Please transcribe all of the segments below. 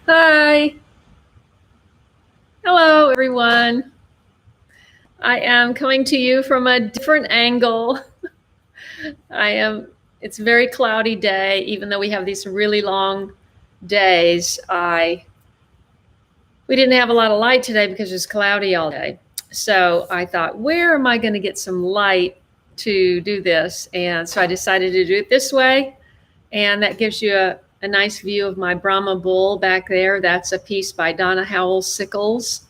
Hi. Hello, everyone. I am coming to you from a different angle. It's a very cloudy day, even though we have these really long days. We didn't have a lot of light today because it's cloudy all day. So I thought, where am I going to get some light to do this? And so I decided to do it this way. And that gives you a nice view of my Brahma bull back there. That's a piece by Donna Howell Sickles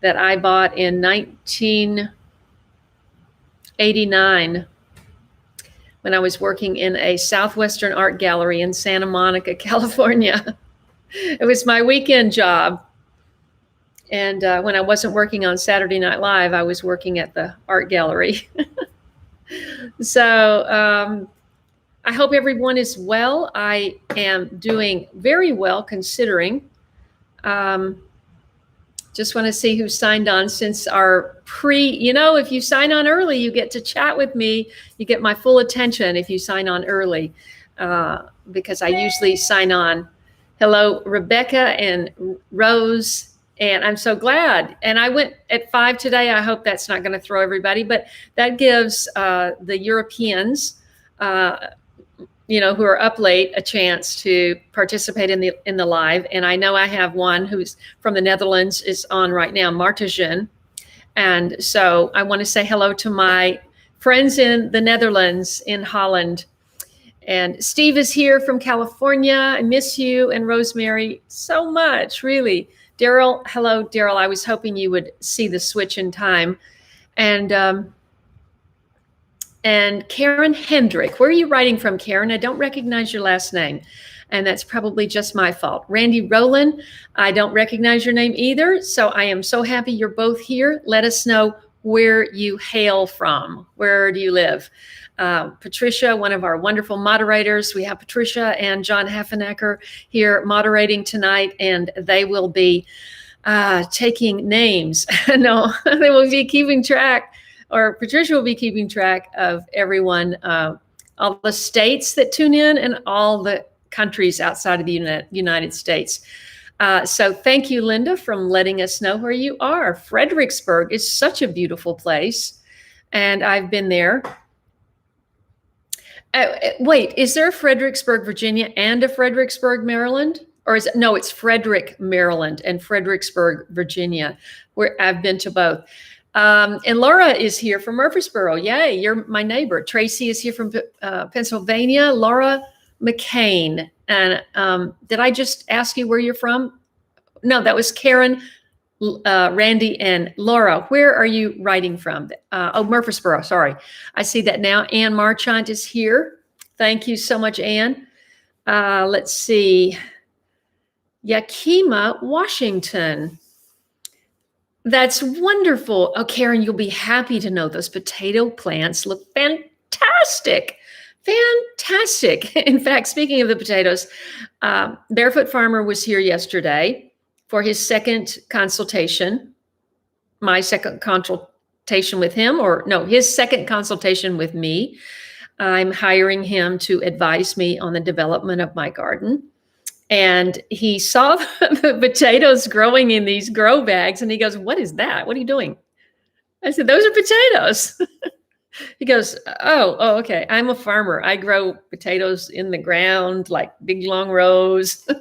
that I bought in 1989 when I was working in a Southwestern art gallery in Santa Monica, California. It was my weekend job. And when I wasn't working on Saturday Night Live, I was working at the art gallery. So I hope everyone is well. I am doing very well considering. Just want to see who signed on since our if you sign on early, you get to chat with me. You get my full attention if you sign on early, because I usually sign on. Hello, Rebecca and Rose. And I'm so glad. And I went at 5 today. I hope that's not going to throw everybody, but that gives the Europeans, who are up late, a chance to participate in the live. And I know I have one who's from the Netherlands is on right now, Martijan. And so I want to say hello to my friends in the Netherlands, in Holland. And Steve is here from California. I miss you and Rosemary so much, really. Daryl, hello, Daryl. I was hoping you would see the switch in time. And Karen Hendrick. Where are you writing from, Karen? I don't recognize your last name. And that's probably just my fault. Randy Rowland, I don't recognize your name either. So I am so happy you're both here. Let us know where you hail from. Where do you live? Patricia, one of our wonderful moderators. We have Patricia and John Heffenecker here moderating tonight, and they will be taking names. No, they will be keeping track, or Patricia will be keeping track of everyone, all the states that tune in and all the countries outside of the United States. So thank you, Linda, for letting us know where you are. Fredericksburg is such a beautiful place, and I've been there. Wait, is there a Fredericksburg, Virginia, and a Fredericksburg, Maryland? Or is it, no, it's Frederick, Maryland, and Fredericksburg, Virginia, where I've been to both. And Laura is here from Murfreesboro. Yay, you're my neighbor. Tracy is here from Pennsylvania. Laura McCain. And did I just ask you where you're from? No, that was Karen, Randy, and Laura. Where are you writing from? Murfreesboro, sorry. I see that now. Ann Marchant is here. Thank you so much, Ann. Let's see. Yakima, Washington. That's wonderful. Oh, Karen, you'll be happy to know those potato plants look fantastic. Fantastic. In fact, speaking of the potatoes, Barefoot Farmer was here yesterday for his second consultation, my second consultation with him, or no, his second consultation with me. I'm hiring him to advise me on the development of my garden. And he saw the potatoes growing in these grow bags, and he goes, "What is that? What are you doing?" I said, "Those are potatoes." He goes, oh, okay. I'm a farmer. I grow potatoes in the ground, like big long rows. I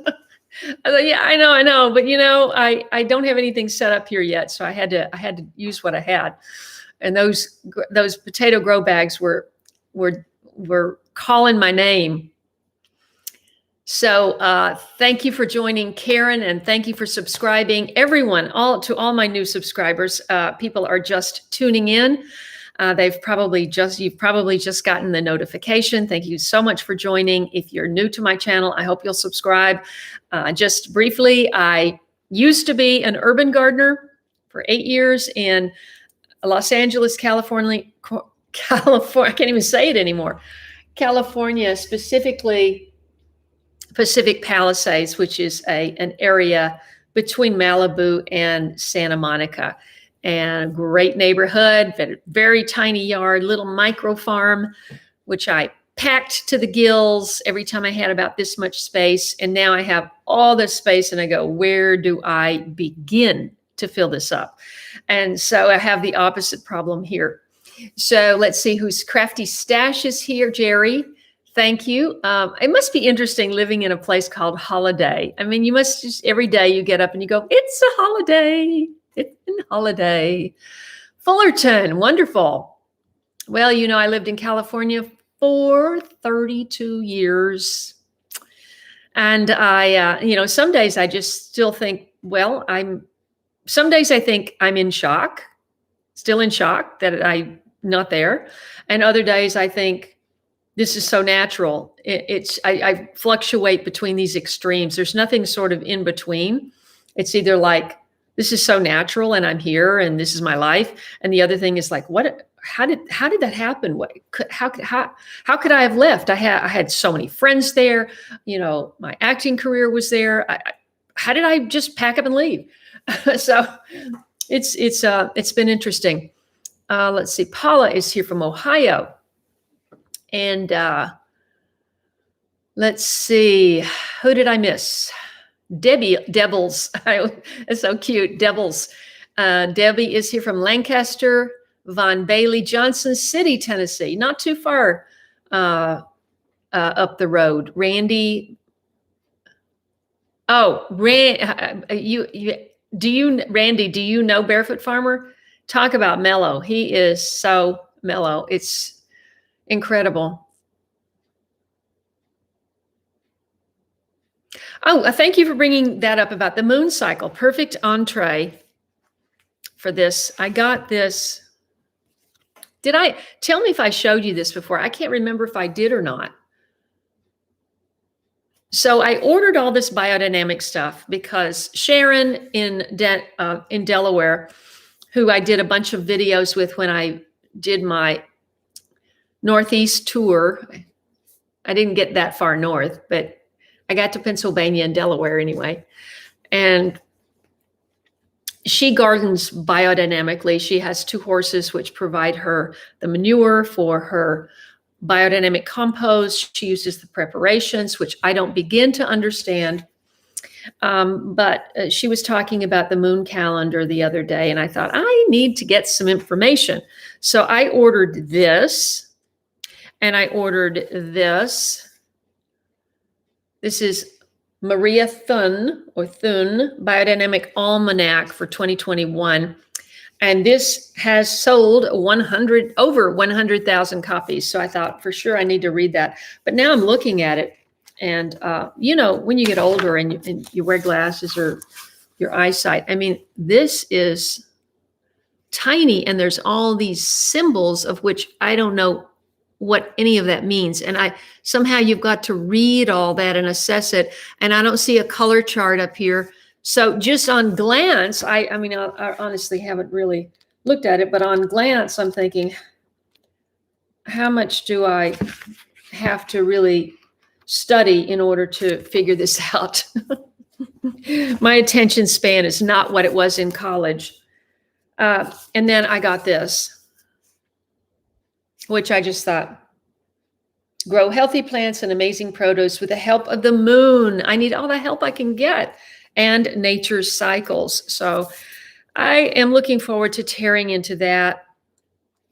thought, yeah, I know. But I don't have anything set up here yet. So I had to use what I had. And those potato grow bags were calling my name. So thank you for joining, Karen, and thank you for subscribing. Everyone, to all my new subscribers, people are just tuning in. You've probably just gotten the notification. Thank you so much for joining. If you're new to my channel, I hope you'll subscribe. Just briefly, I used to be an urban gardener for 8 years in Los Angeles, California. I can't even say it anymore. California, specifically Pacific Palisades, which is an area between Malibu and Santa Monica. And a great neighborhood, very tiny yard, little micro farm, which I packed to the gills every time I had about this much space. And now I have all this space and I go, where do I begin to fill this up? And so I have the opposite problem here. So let's see whose crafty stash is here. Jerry, thank you. It must be interesting living in a place called Holiday. I mean, you must just, every day you get up and you go, it's a holiday. It's a holiday. Fullerton, wonderful. Well, you know, I lived in California for 32 years. And I, you know, some days I just still think, well, some days I think I'm in shock, still in shock that I'm not there. And other days I think this is so natural. I fluctuate between these extremes. There's nothing sort of in between. It's either like, this is so natural and I'm here and this is my life. And the other thing is like, how did that happen? How could I have left? I had so many friends there. You know, my acting career was there. How did I just pack up and leave? So it's been interesting. Let's see. Paula is here from Ohio, and let's see. Who did I miss? Devils. It's so cute. Devils. Debbie is here from Lancaster, Von Bailey, Johnson City, Tennessee. Not too far up the road. Randy. Oh, Randy, do you know Barefoot Farmer? Talk about mellow. He is so mellow. It's incredible. Oh, thank you for bringing that up about the moon cycle. Perfect entree for this. I got this. Tell me if I showed you this before? I can't remember if I did or not. So I ordered all this biodynamic stuff because Sharon in Delaware, who I did a bunch of videos with when I did my Northeast tour. I didn't get that far north, but I got to Pennsylvania and Delaware anyway. And she gardens biodynamically. She has 2 horses, which provide her the manure for her biodynamic compost. She uses the preparations, which I don't begin to understand. But she was talking about the moon calendar the other day, and I thought, I need to get some information. So I ordered this, and I ordered this. This is Maria Thun Biodynamic Almanac for 2021. And this has sold over 100,000 copies. So I thought for sure I need to read that. But now I'm looking at it. And, you know, when you get older and you wear glasses or your eyesight, I mean, this is tiny. And there's all these symbols of which I don't know what any of that means. And somehow you've got to read all that and assess it. And I don't see a color chart up here. So just on glance, I honestly haven't really looked at it, but on glance, I'm thinking, how much do I have to really study in order to figure this out? My attention span is not what it was in college. And then I got this, which I just thought, grow healthy plants and amazing produce with the help of the moon. I need all the help I can get. And nature's cycles. So I am looking forward to tearing into that.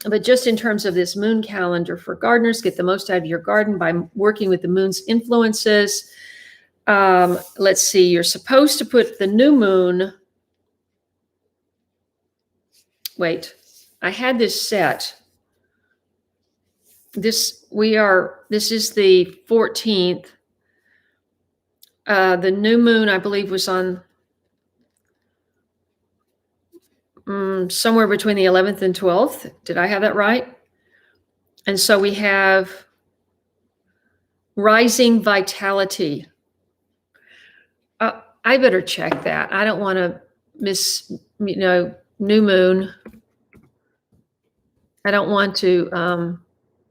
But just in terms of this moon calendar for gardeners, get the most out of your garden by working with the moon's influences. Let's see, you're supposed to put the new moon. Wait, I had this set. This is the 14th. The new moon, I believe, was on somewhere between the 11th and 12th. Did I have that right? And so we have rising vitality. I better check that. I don't want to miss, new moon. I don't want to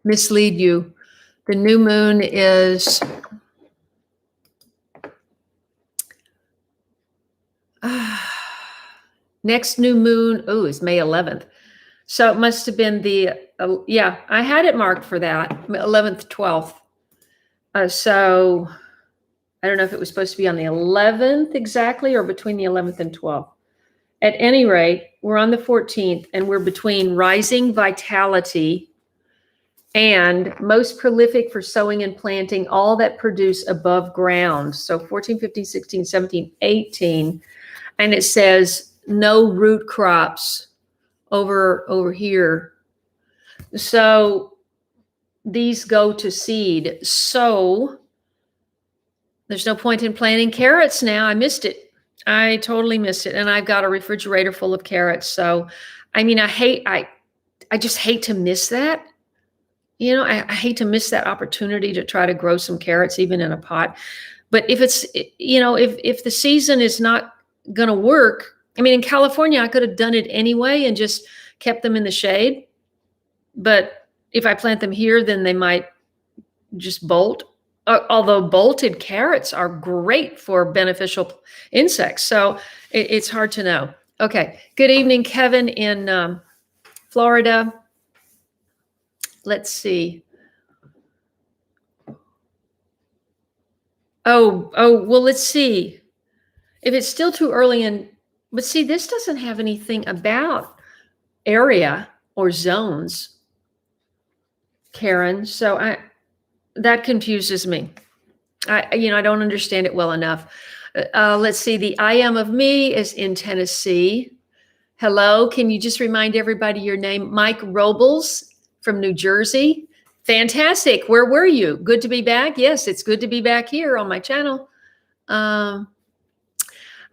mislead you. The new moon is next new moon, is May 11th. So it must have been yeah, I had it marked for that, 11th, 12th. So I don't know if it was supposed to be on the 11th exactly or between the 11th and 12th. At any rate, we're on the 14th and we're between rising vitality and most prolific for sowing and planting, all that produce above ground. So 14, 15, 16, 17, 18. And it says no root crops over here. So these go to seed. So there's no point in planting carrots now. I missed it. I totally missed it. And I've got a refrigerator full of carrots. So, I mean, I just hate to miss that. You know, I hate to miss that opportunity to try to grow some carrots, even in a pot. But if it's, you know, if the season is not going to work, I mean, in California, I could have done it anyway and just kept them in the shade. But if I plant them here, then they might just bolt. Although bolted carrots are great for beneficial insects. So it's hard to know. Okay. Good evening, Kevin in Florida. Let's see. Oh, well, let's see. If it's still too early but see, this doesn't have anything about area or zones, Karen. So that confuses me. I don't understand it well enough. Let's see. The I am of me is in Tennessee. Hello. Can you just remind everybody your name? Mike Robles from New Jersey. Fantastic. Where were you? Good to be back. Yes, it's good to be back here on my channel.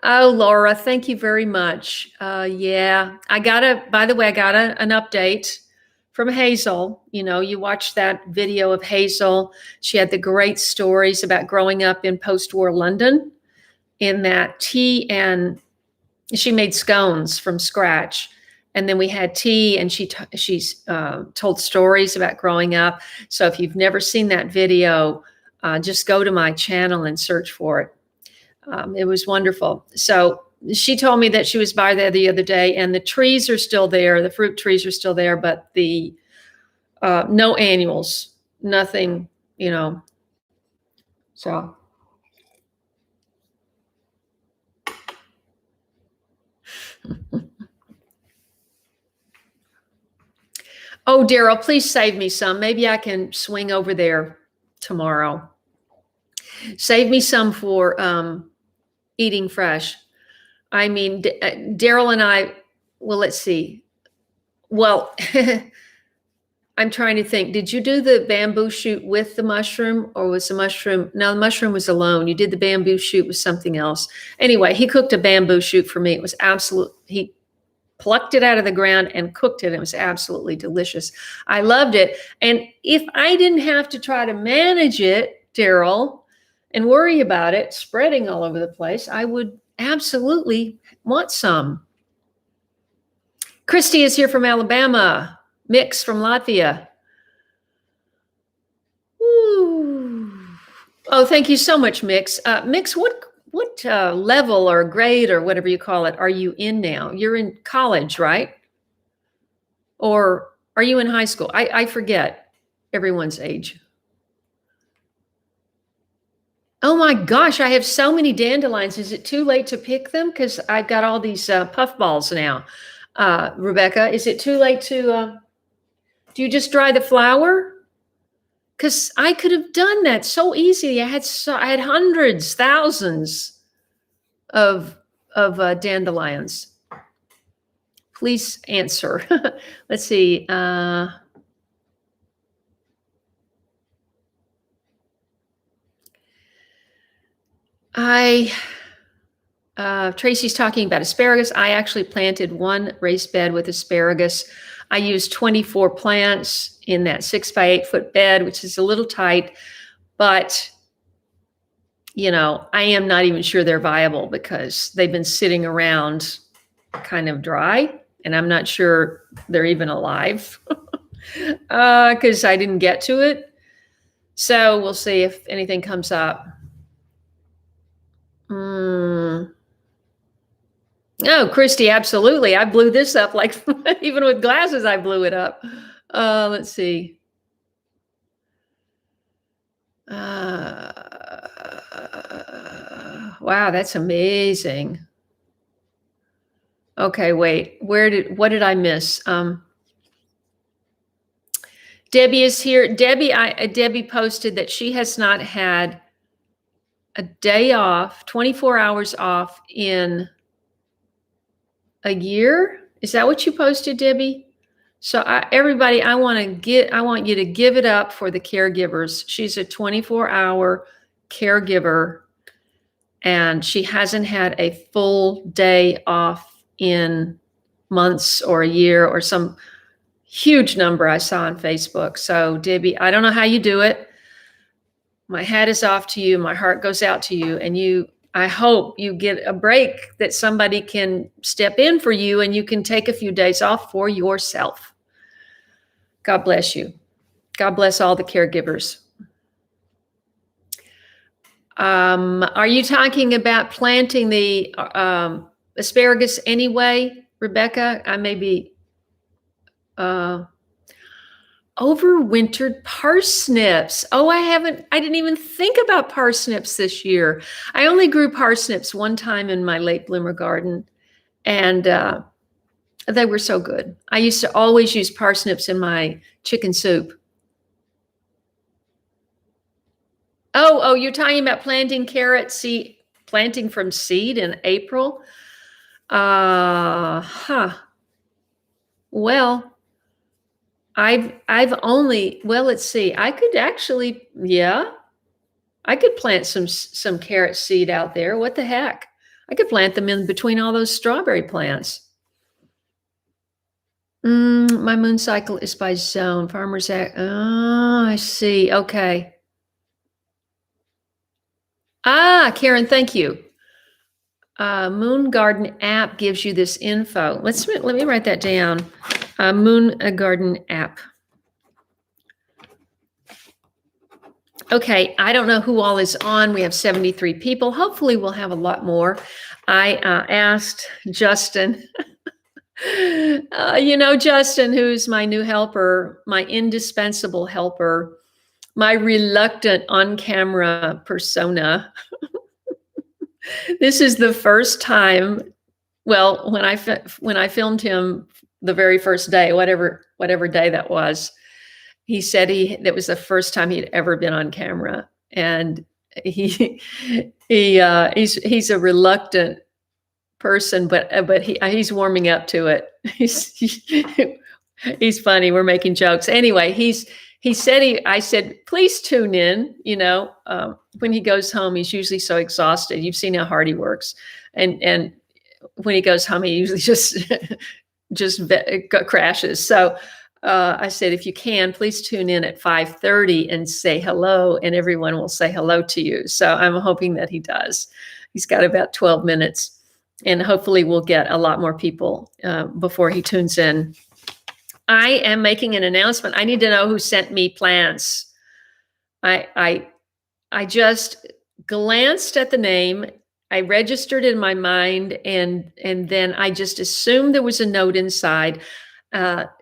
Oh, Laura, thank you very much. Yeah, by the way, I got an update from Hazel. You know, you watched that video of Hazel. She had the great stories about growing up in post-war London in that tea, and she made scones from scratch. And then we had tea, and she's told stories about growing up. So if you've never seen that video, just go to my channel and search for it. It was wonderful. So she told me that she was by there the other day, and the trees are still there. The fruit trees are still there, but the no annuals, nothing, you know. So. Oh, Daryl, please save me some. Maybe I can swing over there tomorrow. Save me some for eating fresh. I mean, Daryl and I, well, let's see. Well, I'm trying to think. Did you do the bamboo shoot with the mushroom, or was the mushroom? No, the mushroom was alone. You did the bamboo shoot with something else. Anyway, he cooked a bamboo shoot for me. It was he plucked it out of the ground and cooked it. It was absolutely delicious. I loved it. And if I didn't have to try to manage it, Daryl, and worry about it spreading all over the place, I would absolutely want some. Christy is here from Alabama. Mix from Latvia. Ooh. Oh, thank you so much, Mix. Mix, what level or grade or whatever you call it are you in now? You're in college, right? Or are you in high school? I forget everyone's age. Oh my gosh, I have so many dandelions. Is it too late to pick them? Because I've got all these puffballs now. Rebecca, is it too late to, do you just dry the flower? Because I could have done that so easy. I had hundreds, thousands of dandelions. Please answer. Let's see. Tracy's talking about asparagus. I actually planted one raised bed with asparagus. I used 24 plants in that 6x8 foot bed, which is a little tight, but you know, I am not even sure they're viable because they've been sitting around kind of dry, and I'm not sure they're even alive because I didn't get to it. So we'll see if anything comes up. Oh, Christy, absolutely. I blew this up like even with glasses, I blew it up. Let's see. Wow, that's amazing. Okay, wait. What did I miss? Debbie is here. Debbie posted that she has not had a day off, 24 hours off in a year. Is that what you posted, Debbie? So everybody, I want you to give it up for the caregivers. She's a 24-hour caregiver and she hasn't had a full day off in months or a year or some huge number I saw on Facebook. So Debbie, I don't know how you do it. My hat is off to you. My heart goes out to you. And I hope you get a break that somebody can step in for you and you can take a few days off for yourself. God bless you. God bless all the caregivers. Are you talking about planting the asparagus anyway, Rebecca? I may be overwintered parsnips. Oh, I didn't even think about parsnips this year. I only grew parsnips one time in my late bloomer garden, and they were so good. I used to always use parsnips in my chicken soup. Oh, you're talking about planting carrot seed, planting from seed in April? Well, let's see. I could actually, I could plant some carrot seed out there. What the heck? I could plant them in between all those strawberry plants. My moon cycle is by zone. Farmers Act. Oh, I see. Okay. Karen, thank you. Moon Garden app gives you this info. Let me write that down. Moon Garden app. Okay, I don't know who all is on. We have 73 people. Hopefully we'll have a lot more. I asked Justin, Justin, who's my new helper, my indispensable helper, my reluctant on-camera persona. This is the first time, well, when I filmed him the very first day, whatever day that was, he said that was the first time he'd ever been on camera, and he's a reluctant person, but he's warming up to it. He's funny. We're making jokes. Anyway, I said, please tune in. When he goes home, he's usually so exhausted. You've seen how hard he works. And when he goes home, he usually just crashes. So I said, if you can, please tune in at 5:30 and say hello, and everyone will say hello to you. So I'm hoping that he does. He's got about 12 minutes, and hopefully we'll get a lot more people before he tunes in. I am making an announcement. I need to know who sent me plants. I just glanced at the name. I registered in my mind, and then I just assumed there was a note inside.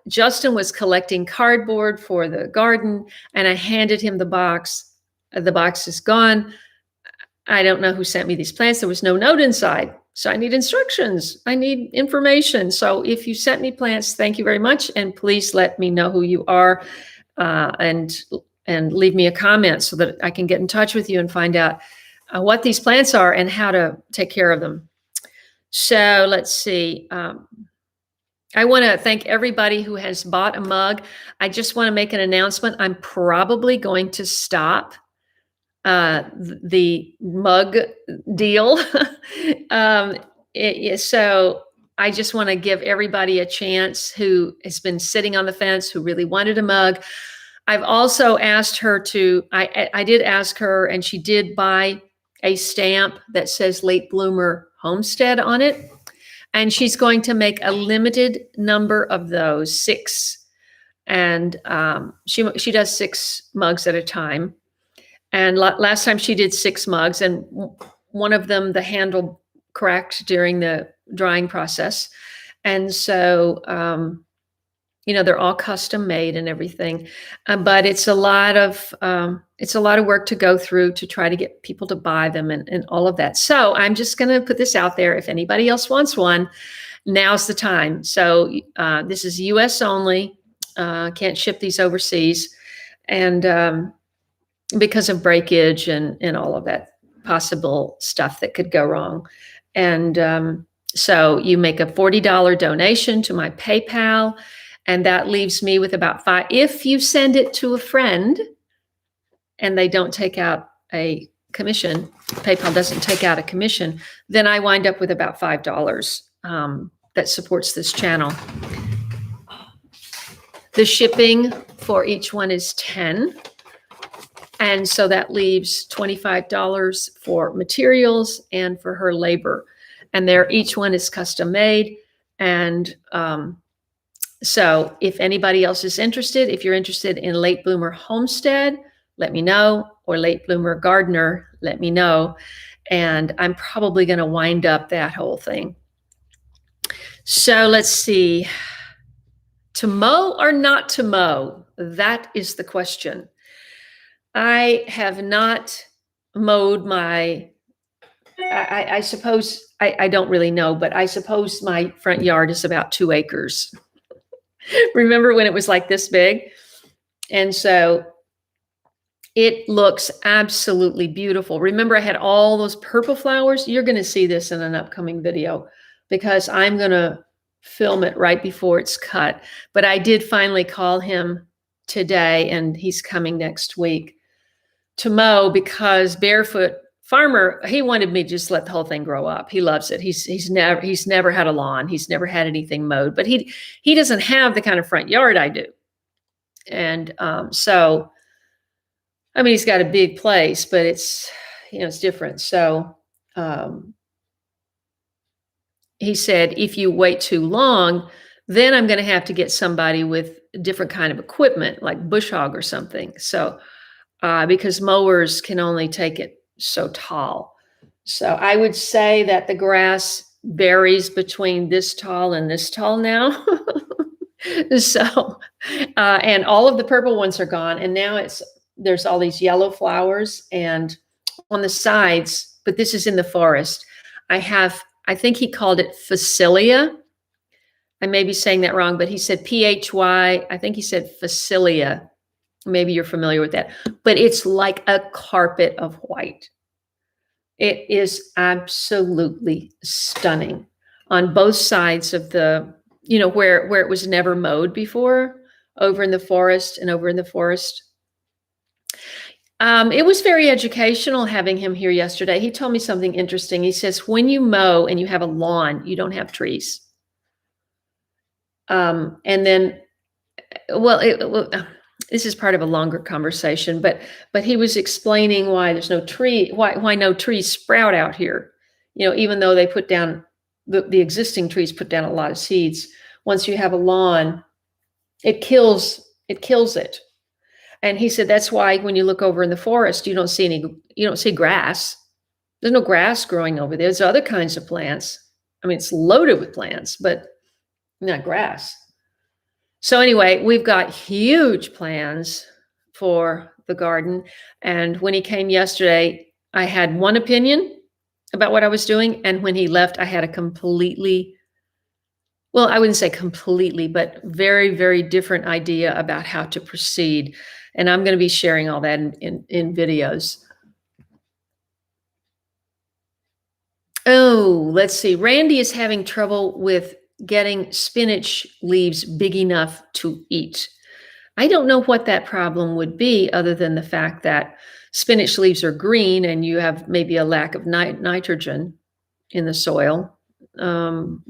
Justin was collecting cardboard for the garden, and I handed him the box. The box is gone. I don't know who sent me these plants. There was no note inside. So I need instructions. I need information. So if you sent me plants, thank you very much. And please let me know who you are, and leave me a comment so that I can get in touch with you and find out what these plants are and how to take care of them. So let's see. I want to thank everybody who has bought a mug. I just want to make an announcement. I'm probably going to stop the mug deal. So I just want to give everybody a chance who has been sitting on the fence, who really wanted a mug. I've also asked her I did ask her, and she did buy a stamp that says Late Bloomer Homestead on it. And she's going to make a limited number of those, 6. And she does 6 mugs at a time. And last time she did 6 mugs, and one of them, the handle cracked during the drying process. And so, they're all custom made and everything, but it's a lot of work to go through to try to get people to buy them and all of that. So I'm just going to put this out there. If anybody else wants one, now's the time. So this is U.S. only. Can't ship these overseas, and because of breakage and all of that possible stuff that could go wrong. And so you make a $40 donation to my PayPal. And that leaves me with about $5. If you send it to a friend and they don't take out a commission, PayPal doesn't take out a commission, then I wind up with about $5 that supports this channel. The shipping for each one is $10. And so that leaves $25 for materials and for her labor. And each one is custom made. And so if anybody else is interested, if you're interested in late bloomer homestead, let me know, or late bloomer gardener, let me know. And I'm probably going to wind up that whole thing. So let's see. To mow or not to mow? That is the question. I have not mowed my, I suppose, I don't really know, but I suppose my front yard is about 2 acres. Remember when it was like this big? And so it looks absolutely beautiful. Remember, I had all those purple flowers. You're going to see this in an upcoming video because I'm going to film it right before it's cut. But I did finally call him today, and he's coming next week to mow because Barefoot Farmer, he wanted me to just let the whole thing grow up. He loves it. He's never had a lawn. He's never had anything mowed, but he doesn't have the kind of front yard I do. And so, I mean, he's got a big place, but it's different. So he said, if you wait too long, then I'm going to have to get somebody with a different kind of equipment, like bush hog or something. So because mowers can only take it so tall. So I would say that the grass varies between this tall and this tall now. So, and all of the purple ones are gone. And now there's all these yellow flowers and on the sides, but this is in the forest. I think he called it Phacelia. I may be saying that wrong, but he said PHY. I think he said Phacelia. Maybe you're familiar with that, but it's like a carpet of white. It is absolutely stunning on both sides of the, where it was never mowed before, over in the forest and over in the forest. It was very educational having him here yesterday. He told me something interesting. He says, when you mow and you have a lawn, you don't have trees. And then, this is part of a longer conversation, but he was explaining why there's no tree, why no trees sprout out here. Even though they put down the existing trees, put down a lot of seeds. Once you have a lawn, it kills it. And he said that's why when you look over in the forest, you don't see grass. There's no grass growing over there. There's other kinds of plants. I mean, it's loaded with plants, but not grass. So anyway, we've got huge plans for the garden. And when he came yesterday, I had one opinion about what I was doing. And when he left, I had a completely, well, I wouldn't say completely, but very, very different idea about how to proceed. And I'm going to be sharing all that in videos. Oh, let's see. Randy is having trouble with getting spinach leaves big enough to eat. I don't know what that problem would be other than the fact that spinach leaves are green and you have maybe a lack of nitrogen in the soil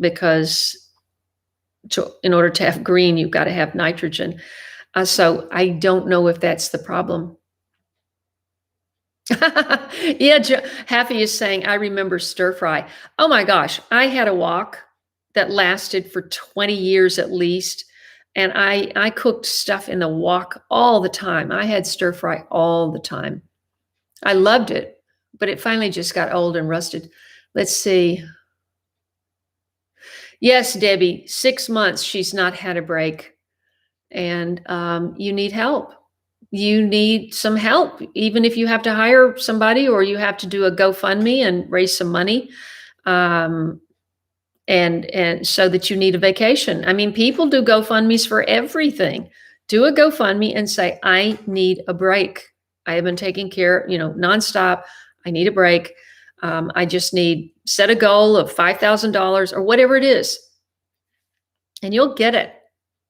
because in order to have green, you've got to have nitrogen. So I don't know if that's the problem. Yeah, Happy is saying, I remember stir fry. Oh my gosh, I had a wok that lasted for 20 years at least. And I cooked stuff in the wok all the time. I had stir fry all the time. I loved it, but it finally just got old and rusted. Let's see. Yes, Debbie, 6 months she's not had a break. And you need help. You need some help, even if you have to hire somebody or you have to do a GoFundMe and raise some money. Um, and so that you need a vacation. I mean, people do GoFundMes for everything. Do a GoFundMe and say, I need a break. I have been taking care, nonstop. I need a break. I just need set a goal of $5,000 or whatever it is, and you'll get it.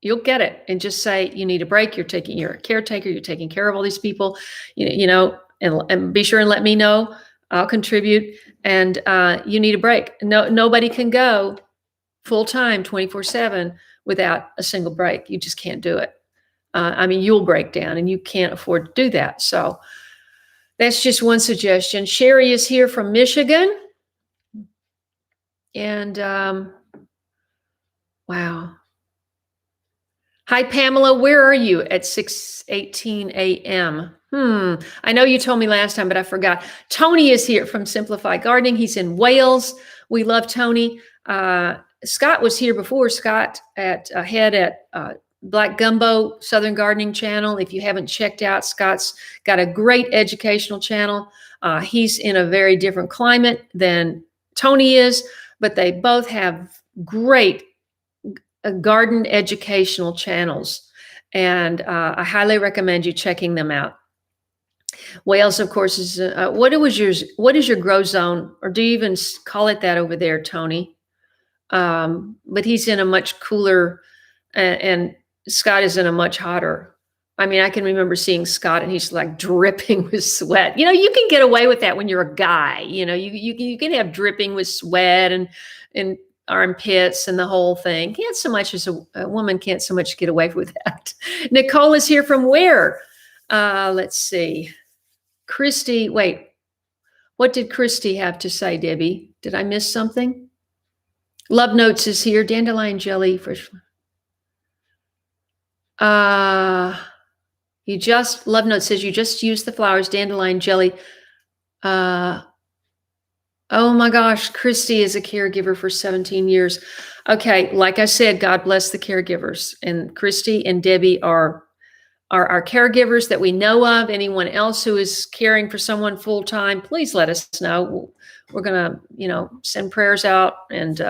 You'll get it. And just say you need a break. You're a caretaker. You're taking care of all these people, and be sure and let me know. I'll contribute. And you need a break. Nobody can go full time 24/7 without a single break. You just can't do it. I mean, you'll break down and you can't afford to do that. So that's just one suggestion. Sherry is here from Michigan. And wow. Hi, Pamela. Where are you at 6:18 a.m.? I know you told me last time, but I forgot. Tony is here from Simplified Gardening. He's in Wales. We love Tony. Scott was here before. Scott head at Black Gumbo Southern Gardening Channel. If you haven't checked out, Scott's got a great educational channel. He's in a very different climate than Tony is, but they both have great garden educational channels, and I highly recommend you checking them out. Wales, of course, is what is your grow zone, or do you even call it that over there, Tony? But he's in a much cooler, and Scott is in a much hotter. I mean, I can remember seeing Scott and he's like dripping with sweat. You can get away with that when you're a guy. You can have dripping with sweat and armpits and the whole thing. Can't so much as a woman can't so much get away with that. Nicole is here from where? Let's see. Christy, wait. What did Christy have to say, Debbie? Did I miss something? Love Notes is here. Dandelion jelly. Love Note says you just use the flowers, dandelion jelly. Oh my gosh, Christy is a caregiver for 17 years. Okay, like I said, God bless the caregivers. And Christy and Debbie are our caregivers that we know of. Anyone else who is caring for someone full time, please let us know. We're gonna, send prayers out and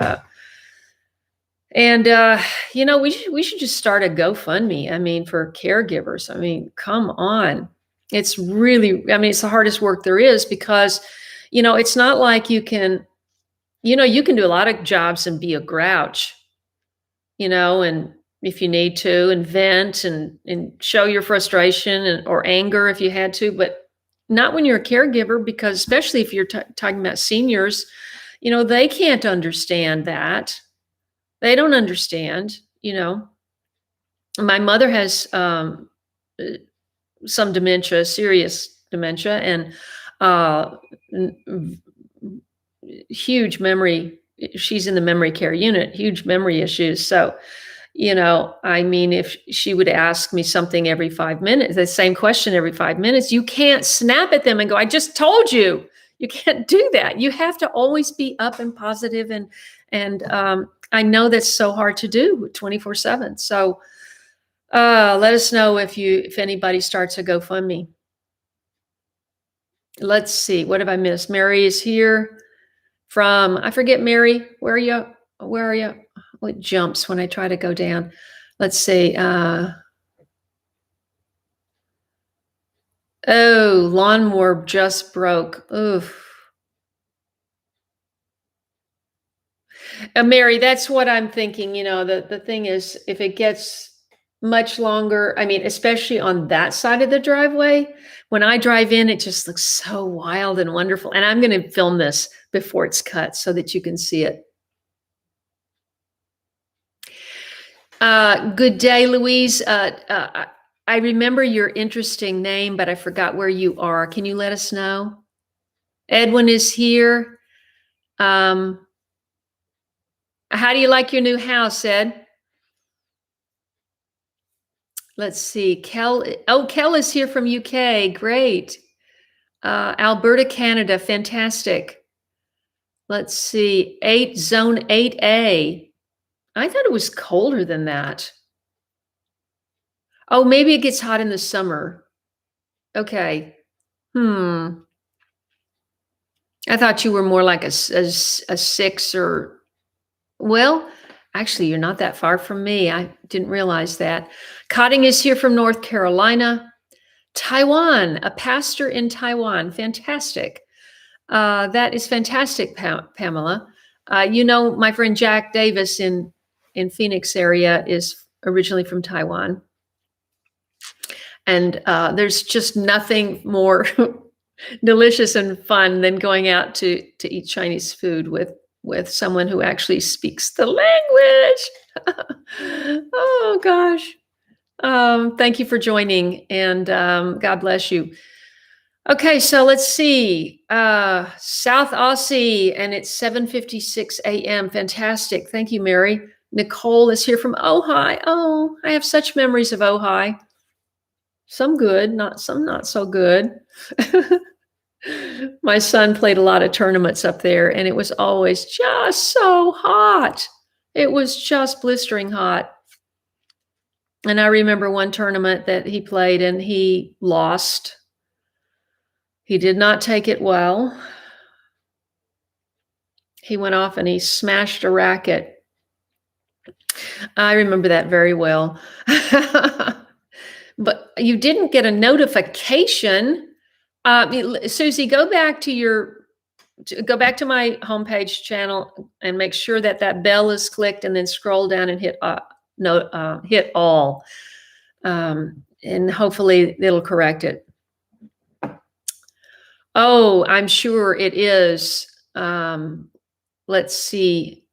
we should just start a GoFundMe. I mean, for caregivers. I mean, come on. It's really, it's the hardest work there is because it's not like you can do a lot of jobs and be a grouch, and if you need to, and vent and show your frustration or anger if you had to, but not when you're a caregiver, because especially if you're talking about seniors, they can't understand that. They don't understand, My mother has some dementia, serious dementia, and huge memory. She's in the memory care unit, huge memory issues. So, if she would ask me something every 5 minutes, the same question every 5 minutes, you can't snap at them and go, I just told you. You can't do that. You have to always be up and positive. And I know that's so hard to do 24/7. So let us know if anybody starts a GoFundMe. Let's see. What have I missed? Mary is here from, I forget, Mary. Where are you? Where are you? Oh, it jumps when I try to go down. Let's see. Lawnmower just broke. Oof. Mary, that's what I'm thinking. The thing is, if it gets much longer, especially on that side of the driveway, when I drive in, it just looks so wild and wonderful. And I'm going to film this before it's cut so that you can see it. Good day, Louise. I remember your interesting name, but I forgot where you are. Can you let us know? Edwin is here. How do you like your new house, Ed? Let's see. Kel is here from UK. Great. Alberta, Canada. Fantastic. Let's see, zone 8A. I thought it was colder than that. Oh, maybe it gets hot in the summer. Okay. Hmm. I thought you were more like a 6 or, well, actually, you're not that far from me. I didn't realize that. Cotting is here from North Carolina. Taiwan, a pastor in Taiwan. Fantastic. That is fantastic, Pamela. My friend Jack Davis in Phoenix area is originally from Taiwan. And there's just nothing more delicious and fun than going out to eat Chinese food with someone who actually speaks the language. Oh gosh. Thank you for joining, and God bless you. Okay, so let's see. South Aussie, and it's 7:56 a.m. Fantastic. Thank you, Mary. Nicole is here from Ojai. Oh, I have such memories of Ojai. Some good, some not so good. My son played a lot of tournaments up there, and it was always just so hot. It was just blistering hot. And I remember one tournament that he played and he lost. He did not take it well. He went off and he smashed a racket. I remember that very well. But you didn't get a notification. Susie, go back to my homepage channel and make sure that bell is clicked, and then scroll down and hit hit all, and hopefully it'll correct it. Oh, I'm sure it is. Let's see.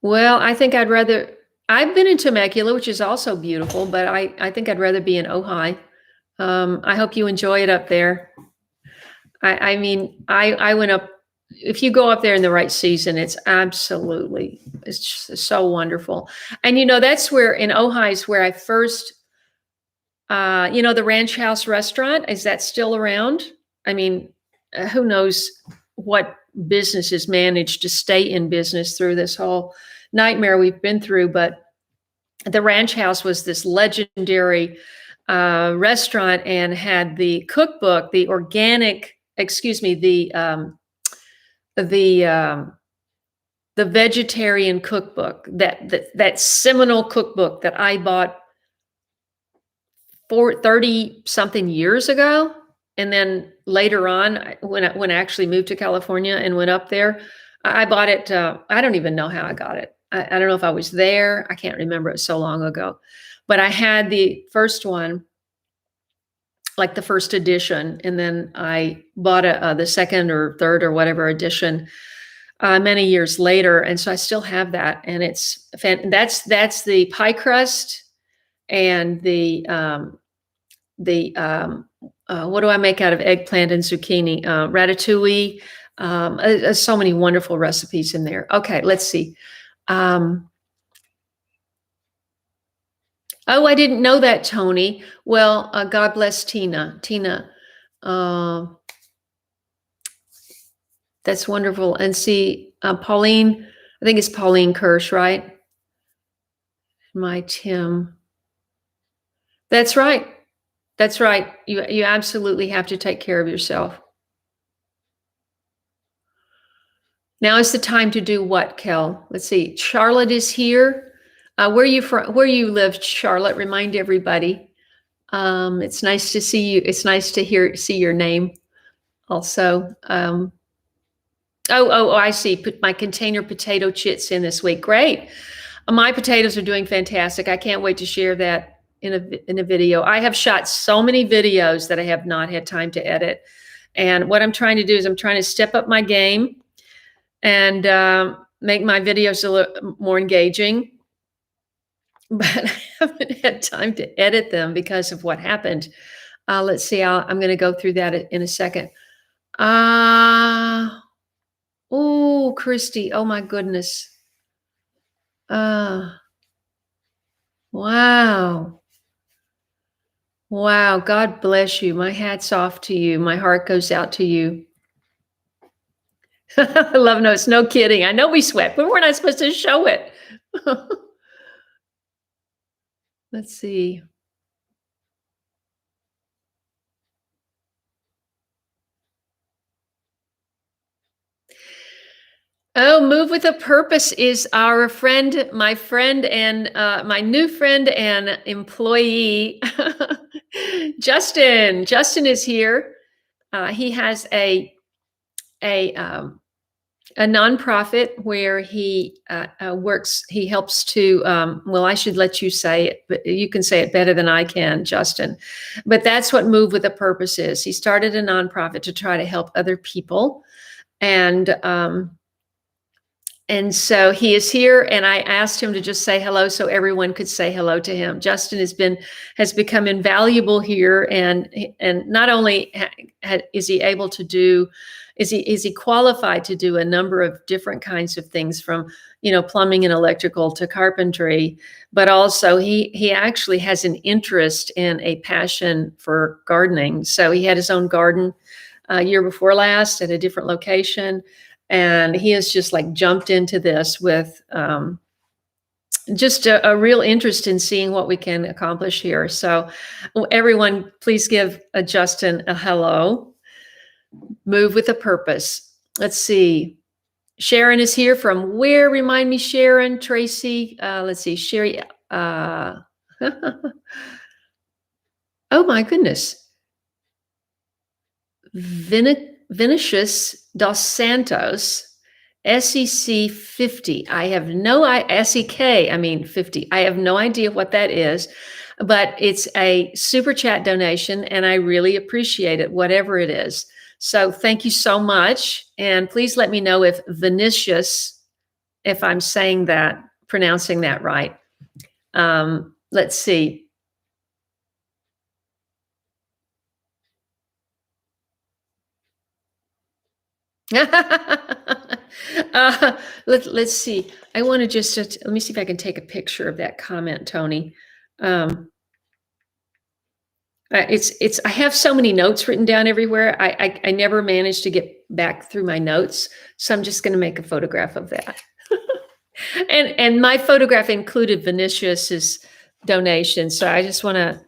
Well, I think I've been in Temecula, which is also beautiful, but I think I'd rather be in Ojai. I hope you enjoy it up there. I mean, I went up, if you go up there in the right season, it's just so wonderful. And that's where in Ojai is where I first, the Ranch House restaurant, is that still around? I mean, who knows what businesses managed to stay in business through this whole nightmare we've been through, but the Ranch House was this legendary restaurant and had the cookbook, the vegetarian cookbook, that seminal cookbook that I bought 30 something years ago. And then later on, when I actually moved to California and went up there, I bought it. I don't even know how I got it. I don't know if I was there. I can't remember. It was so long ago. But I had the first one, like the first edition, and then I bought the second or third or whatever edition many years later, and so I still have that. And it's that's the pie crust and the what do I make out of eggplant and zucchini? Ratatouille. So many wonderful recipes in there. Okay, let's see. Oh, I didn't know that, Tony. Well, God bless Tina. Tina, that's wonderful. And see, Pauline, I think it's Pauline Kirsch, right? My Tim. That's right. That's right. You absolutely have to take care of yourself. Now is the time to do what, Kel? Let's see. Charlotte is here. Where are you from? Where you live, Charlotte? Remind everybody. It's nice to see you. It's nice to see your name also. I see. Put my container potato chits in this week. Great. My potatoes are doing fantastic. I can't wait to share that in a video. I have shot so many videos that I have not had time to edit. And what I'm trying to do is I'm trying to step up my game and make my videos a little more engaging. But I haven't had time to edit them because of what happened. Let's see. I'm going to go through that in a second. Oh, Christy. Oh, my goodness. Wow. Wow, God bless you. My hat's off to you. My heart goes out to you. Love notes, no kidding. I know we sweat, but we're not supposed to show it. Let's see. Oh, Move with a Purpose is our friend, my friend, and my new friend and employee, Justin. Justin is here. He has a um, a nonprofit where he works. He helps to. Well, I should let you say it, but you can say it better than I can, Justin. But that's what Move with a Purpose is. He started a nonprofit to try to help other people, and and so he is here, and I asked him to just say hello so everyone could say hello to him. Justin has become invaluable here, and not only is he able to do, is he qualified to do a number of different kinds of things, from plumbing and electrical to carpentry, but also he actually has an interest and a passion for gardening. So he had his own garden year before last at a different location. And he has just like jumped into this with just a real interest in seeing what we can accomplish here. So everyone, please give Justin a hello. Move with a Purpose. Let's see. Sharon is here from where? Remind me, Sharon, Tracy. Let's see, Sherry. Oh my goodness. Vinicius dos Santos, SEC 50. I have no SEK, I mean 50. I have no idea what that is, but it's a super chat donation, and I really appreciate it, whatever it is. So thank you so much. And please let me know if Vinicius, if I'm saying that, pronouncing that right. Let's see. Let's see. I want to just let me see if I can take a picture of that comment, Tony. It's I have so many notes written down everywhere. I never managed to get back through my notes, so I'm just going to make a photograph of that. And my photograph included Vinicius's donation, so I just want to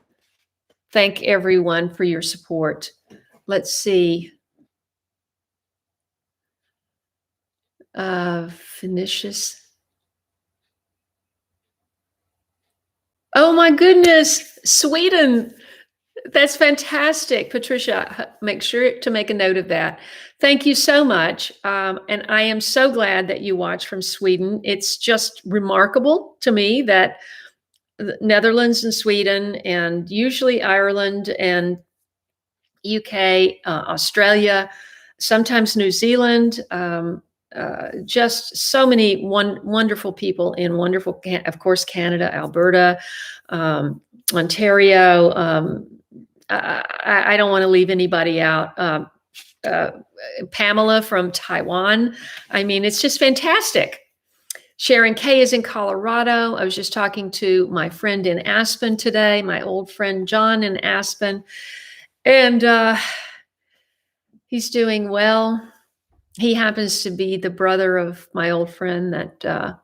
thank everyone for your support. Let's see. Vinicius. Oh my goodness, Sweden. That's fantastic, Patricia. Make sure to make a note of that. Thank you so much. And I am so glad that you watch from Sweden. It's just remarkable to me that the Netherlands and Sweden, and usually Ireland and UK, Australia, sometimes New Zealand, just so many wonderful people in wonderful, of course, Canada, Alberta, Ontario. I don't want to leave anybody out. Pamela from Taiwan. I mean, it's just fantastic. Sharon Kaye is in Colorado. I was just talking to my friend in Aspen today, my old friend John in Aspen, and he's doing well. He happens to be the brother of my old friend that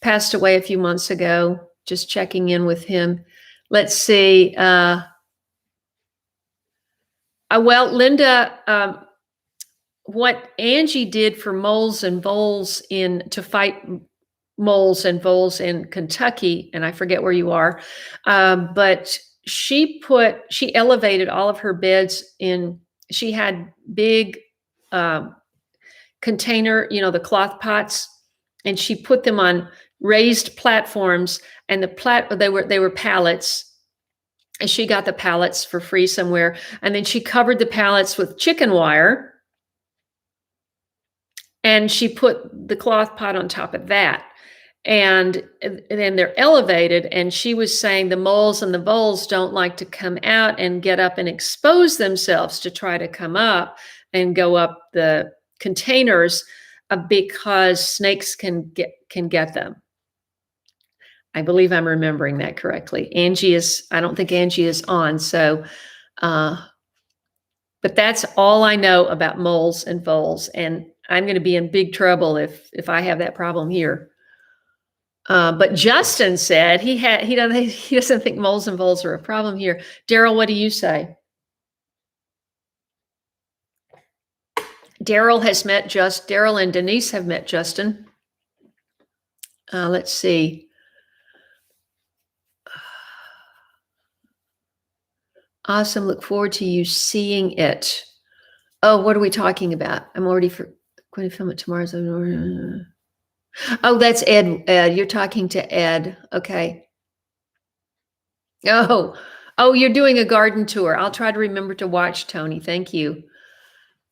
passed away a few months ago. Just checking in with him. Let's see. Well, Linda, what Angie did for moles and voles to fight moles and voles in Kentucky, and I forget where you are, but she elevated all of her beds in. She had big container, the cloth pots, and she put them on raised platforms, and they were pallets. And she got the pallets for free somewhere. And then she covered the pallets with chicken wire. And she put the cloth pot on top of that. And then they're elevated. And she was saying the moles and the voles don't like to come out and get up and expose themselves to try to come up and go up the containers because snakes can get them. I believe I'm remembering that correctly. I don't think Angie is on. So, but that's all I know about moles and voles. And I'm going to be in big trouble if I have that problem here. But Justin said he doesn't think moles and voles are a problem here. Daryl, what do you say? Daryl and Denise have met Justin. Let's see. Awesome. Look forward to you seeing it. Oh, what are we talking about? I'm already going to film it tomorrow. Oh, that's Ed. You're talking to Ed. Okay. Oh, you're doing a garden tour. I'll try to remember to watch, Tony. Thank you.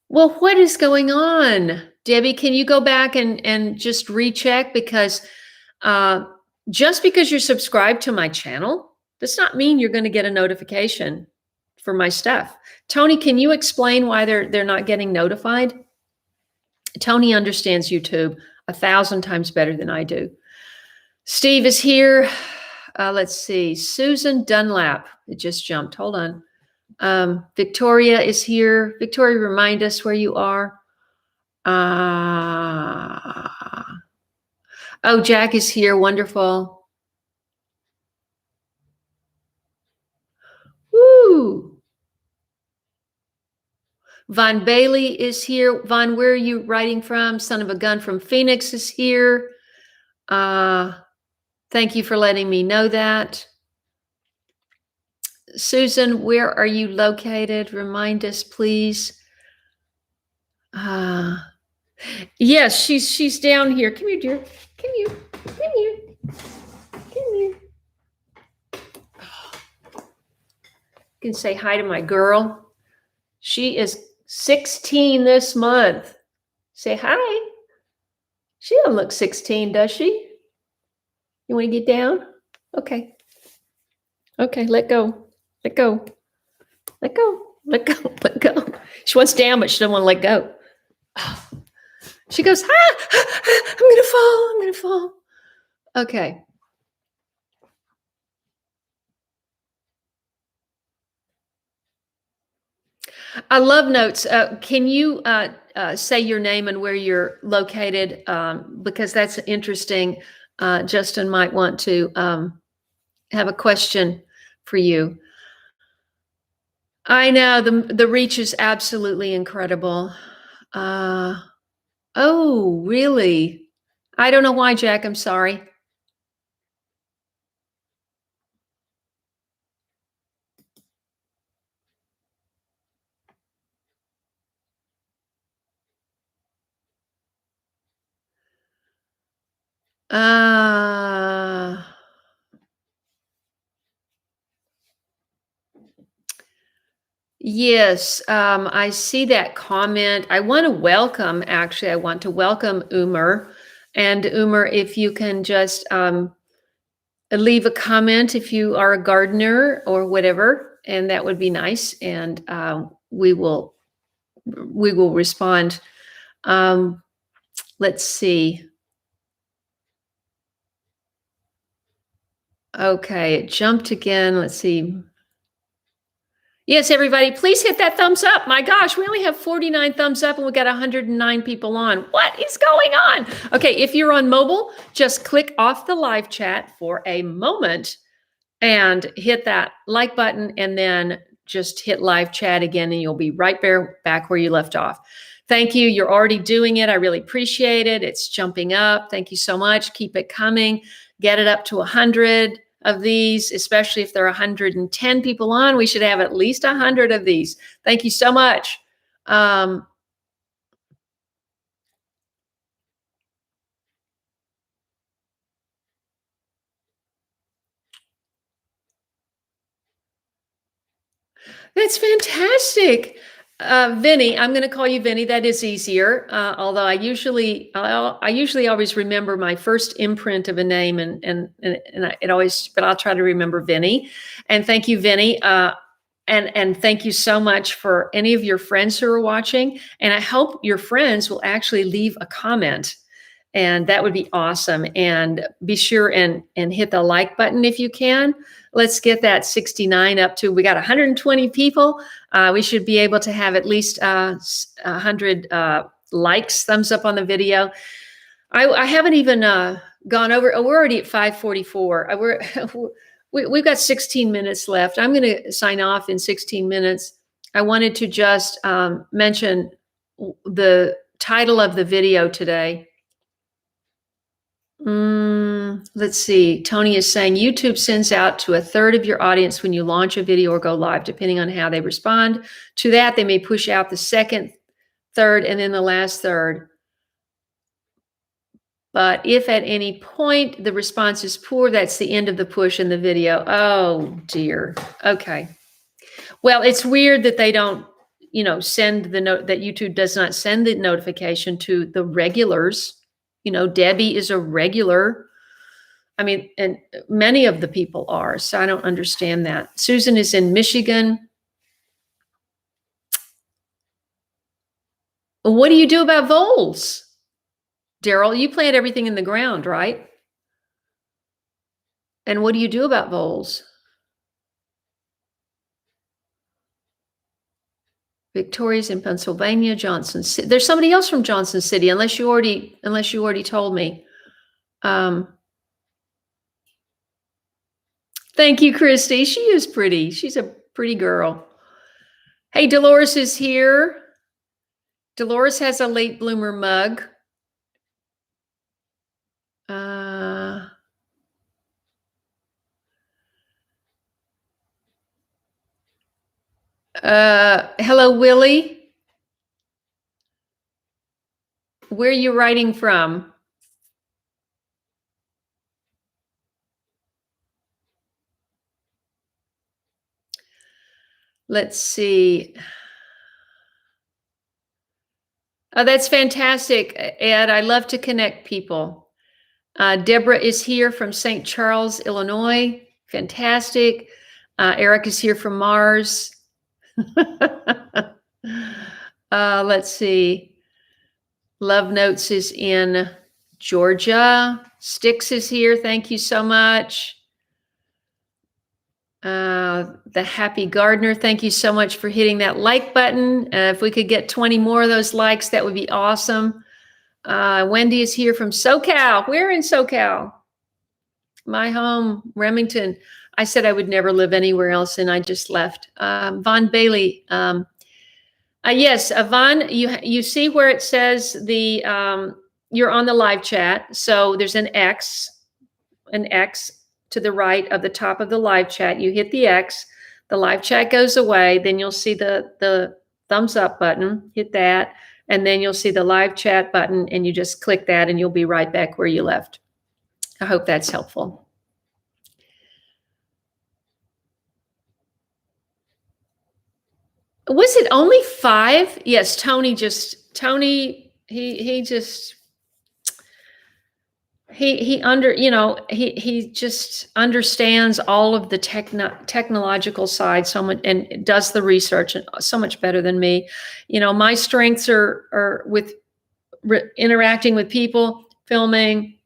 Well, what is going on? Debbie, can you go back and just recheck? Because just because you're subscribed to my channel does not mean you're going to get a notification for my stuff. Tony, can you explain why they're not getting notified? Tony understands YouTube 1,000 times better than I do. Steve is here. Let's see. Susan Dunlap. It just jumped. Hold on. Victoria is here. Victoria, remind us where you are. Oh, Jack is here. Wonderful. Woo. Von Bailey is here. Von, where are you writing from? Son of a Gun from Phoenix is here. Thank you for letting me know that. Susan, where are you located? Remind us, please. Yes, she's down here. Come here, dear. Come here. Come here. Come here. You can say hi to my girl. She is 16 this month. Say hi. She don't look 16, does she? You want to get down? Okay. Okay, let go. Let go. Let go. Let go. Let go. She wants down, but she doesn't want to let go. Oh. She goes, I'm going to fall. I'm going to fall. Okay. I love notes. Can you say your name and where you're located? Because that's interesting. Justin might want to have a question for you. I know the reach is absolutely incredible. Oh, really? I don't know why, Jack. I'm sorry. Yes, I see that comment. I want to welcome Umer. And Umer, if you can just leave a comment if you are a gardener or whatever, and that would be nice. And we will respond. Let's see. Okay, it jumped again. Let's see. Yes, everybody, please hit that thumbs up. My gosh, we only have 49 thumbs up and we got 109 people on. What is going on? Okay, if you're on mobile, just click off the live chat for a moment and hit that like button and then just hit live chat again and you'll be right back where you left off. Thank you. You're already doing it. I really appreciate it. It's jumping up. Thank you so much. Keep it coming. Get it up to 100 of these, especially if there are 110 people on. We should have at least 100 of these. Thank you so much. That's fantastic. Vinny, I'm going to call you Vinny. That is easier. Although I usually always remember my first imprint of a name, and it always. But I'll try to remember Vinny. And thank you, Vinny. And thank you so much for any of your friends who are watching. And I hope your friends will actually leave a comment And that would be awesome. And be sure and hit the like button if you can. Let's get that 69 up to, we got 120 people. We should be able to have at least 100 likes, thumbs up on the video. I haven't even gone over, we're already at 5:44. We've got 16 minutes left. I'm going to sign off in 16 minutes. I wanted to just mention the title of the video today. Let's see. Tony is saying YouTube sends out to a third of your audience when you launch a video or go live, depending on how they respond to that. They may push out the second, third, and then the last third. But if at any point the response is poor, that's the end of the push in the video. Oh dear. Okay. Well, it's weird that they don't, send the note, that YouTube does not send the notification to the regulars. Debbie is a regular. I mean, and many of the people are, so I don't understand that. Susan is in Michigan. What do you do about voles? Daryl, you plant everything in the ground, right? And what do you do about voles? Victoria's in Pennsylvania, Johnson City. There's somebody else from Johnson City, unless you already told me. Thank you, Christy. She is pretty. She's a pretty girl. Hey, Dolores is here. Dolores has a late bloomer mug. Hello, Willie. Where are you writing from? Let's see. Oh, that's fantastic, Ed. I love to connect people. Deborah is here from St. Charles, Illinois. Fantastic. Eric is here from Mars. Let's see. Love Notes is in Georgia. Sticks is here. Thank you so much. The Happy Gardener, thank you so much for hitting that like button. If we could get 20 more of those likes, that would be awesome. Wendy is here from SoCal. We're in SoCal. My home, Remington. I said I would never live anywhere else, and I just left. Von Bailey. Yes, Von, you see where it says you're on the live chat. So there's an X to the right of the top of the live chat. You hit the X, the live chat goes away. Then you'll see the thumbs up button, hit that. And then you'll see the live chat button, and you just click that and you'll be right back where you left. I hope that's helpful. Was it only 5? Yes, Tony, he just understands all of the technological side so much, and does the research so much better than me. My strengths are with interacting with people, filming,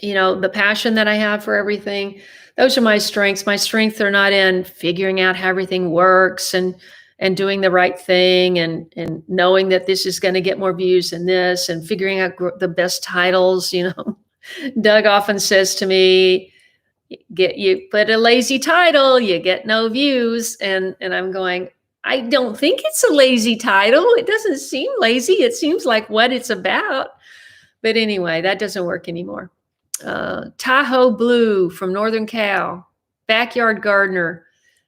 the passion that I have for everything. Those are my strengths. My strengths are not in figuring out how everything works and doing the right thing and knowing that this is going to get more views than this, and figuring out the best titles. Doug often says to me, you put a lazy title, you get no views. And I'm going, I don't think it's a lazy title. It doesn't seem lazy. It seems like what it's about. But anyway, that doesn't work anymore. Tahoe Blue from Northern Cal, backyard gardener.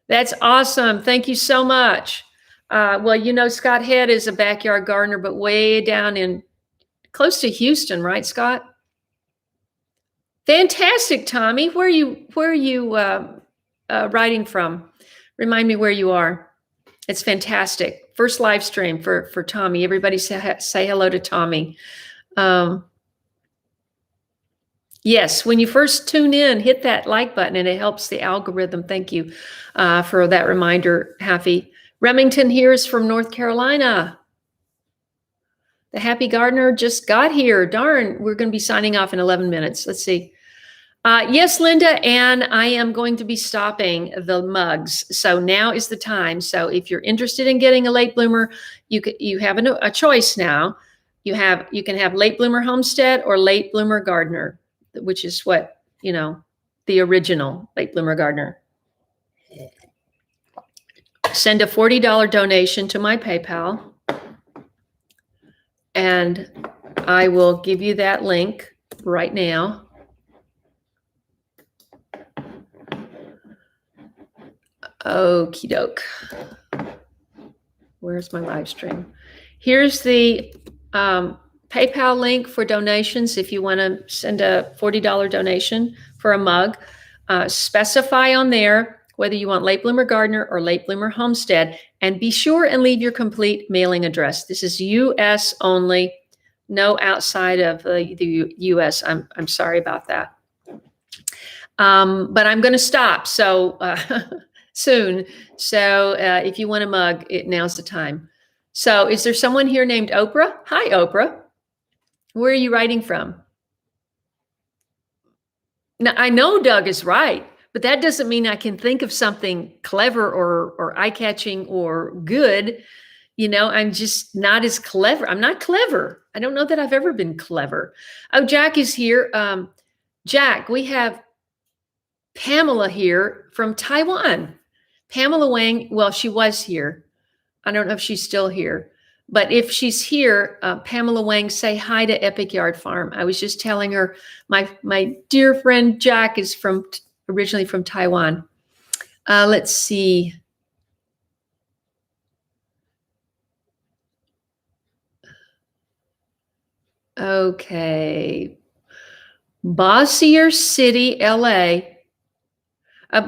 That's awesome. Thank you so much. Well, Scott Head is a backyard gardener, but way down in close to Houston, right, Scott? Fantastic, Tommy. Where are you writing from? Remind me where you are. It's fantastic. First live stream for Tommy. Everybody say hello to Tommy. Yes, when you first tune in, hit that like button, and it helps the algorithm. Thank you for that reminder, Happy. Remington here is from North Carolina. The happy gardener just got here. Darn, we're going to be signing off in 11 minutes. Let's see. Yes, Linda, and I am going to be stopping the mugs. So now is the time. So if you're interested in getting a late bloomer, you have a choice now. You can have late bloomer homestead or late bloomer gardener, which is what, the original late bloomer gardener. Send a $40 donation to my PayPal, and I will give you that link right now. Okie doke. Where's my live stream? Here's the PayPal link for donations. If you want to send a $40 donation for a mug, specify on there whether you want late bloomer gardener or late bloomer homestead, and be sure and leave your complete mailing address. This is US only, no outside of the US. I'm sorry about that. But I'm going to stop soon. So if you want a mug, now's the time. So is there someone here named Oprah? Hi, Oprah. Where are you writing from? Now, I know Doug is right, but that doesn't mean I can think of something clever or eye-catching or good. I'm just not as clever. I'm not clever. I don't know that I've ever been clever. Oh, Jack is here. Jack, we have Pamela here from Taiwan. Pamela Wang, well, she was here. I don't know if she's still here, but if she's here, Pamela Wang, say hi to Epic Yard Farm. I was just telling her my dear friend Jack is originally from Taiwan. Let's see. Okay. Bossier City, LA.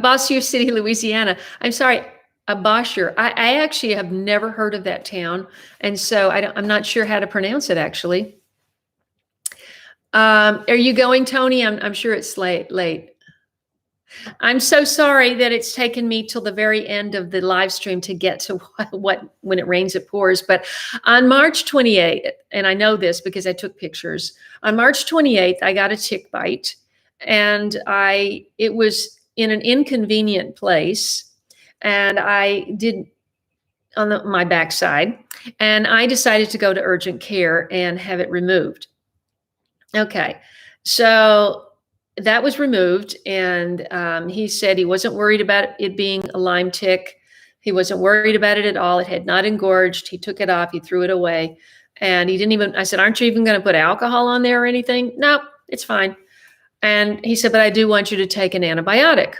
Bossier City, Louisiana. I'm sorry, Bossier. I actually have never heard of that town, and so I'm not sure how to pronounce it actually. Are you going, Tony? I'm sure it's late. I'm so sorry that it's taken me till the very end of the live stream to get to when it rains it pours. But on March 28th, and I know this because I took pictures. On March 28th, I got a tick bite, and it was in an inconvenient place, and I did on my backside, and I decided to go to urgent care and have it removed. Okay, so that was removed, and he said he wasn't worried about it being a Lyme tick. He wasn't worried about it at all. It had not engorged. He took it off. He threw it away, and he didn't even. I said, "Aren't you even going to put alcohol on there or anything?" No, it's fine. And he said, "But I do want you to take an antibiotic."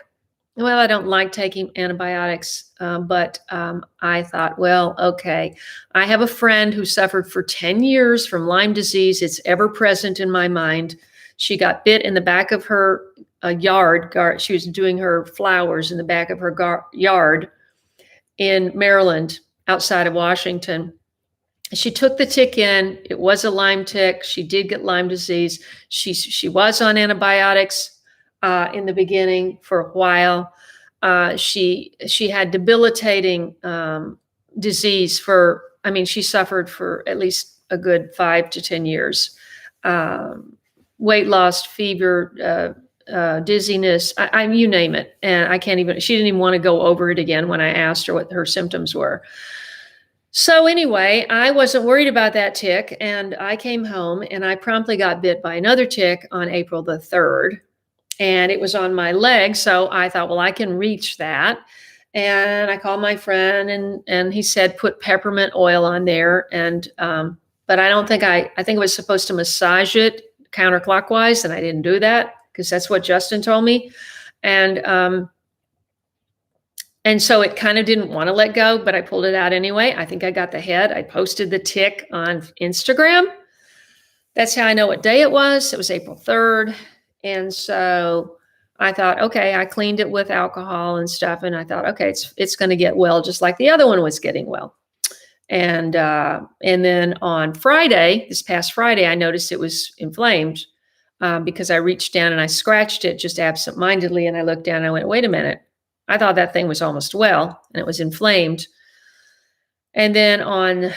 Well, I don't like taking antibiotics, but I thought, well, okay. I have a friend who suffered for 10 years from Lyme disease. It's ever present in my mind. She got bit in the back of her yard. She was doing her flowers in the back of her yard in Maryland, outside of Washington. She took the tick in. It was a Lyme tick. She did get Lyme disease. She was on antibiotics in the beginning for a while. She had debilitating disease she suffered for at least a good 5 to 10 years. Weight loss, fever, dizziness, you name it. And she didn't even want to go over it again when I asked her what her symptoms were. So anyway, I wasn't worried about that tick, and I came home and I promptly got bit by another tick on April the 3rd. And it was on my leg. So I thought, well, I can reach that. And I called my friend, and he said, put peppermint oil on there. And, but I don't think I think it was supposed to massage it counterclockwise. And I didn't do that because that's what Justin told me. And so it kind of didn't want to let go, but I pulled it out anyway. I think I got the head. I posted the tick on Instagram. That's how I know what day it was. It was April 3rd. And so I thought, okay, I cleaned it with alcohol and stuff. And I thought, okay, it's going to get well, just like the other one was getting well. And then on this past Friday, I noticed it was inflamed because I reached down and I scratched it just absentmindedly. And I looked down and I went, wait a minute. I thought that thing was almost well, and it was inflamed. And then on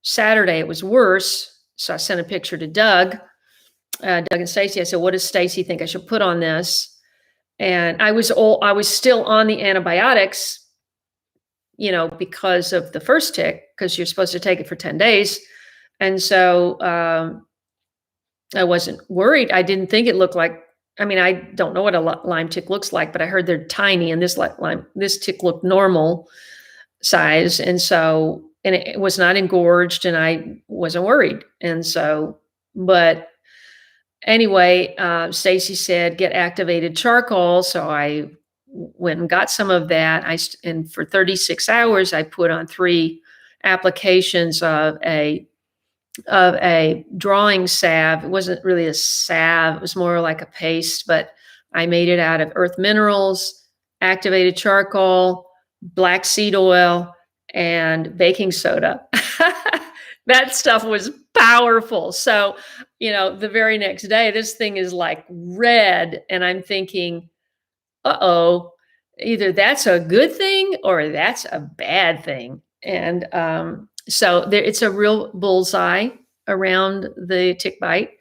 Saturday it was worse. So I sent a picture to Doug and Stacy. I said, what does Stacy think I should put on this? And I was still on the antibiotics, because of the first tick, because you're supposed to take it for 10 days. And so I wasn't worried. I didn't think it looked like, I don't know what a Lyme tick looks like, but I heard they're tiny, and this tick looked normal size. And it was not engorged, and I wasn't worried. And so, but anyway, Stacy said, get activated charcoal. So I went and got some of that. And for 36 hours, I put on 3 applications of a drawing salve. It wasn't really a salve. It was more like a paste, but I made it out of earth minerals, activated charcoal, black seed oil, and baking soda. That stuff was powerful. So, the very next day, this thing is like red, and I'm thinking, uh-oh, either that's a good thing or that's a bad thing. And so it's a real bullseye around the tick bite.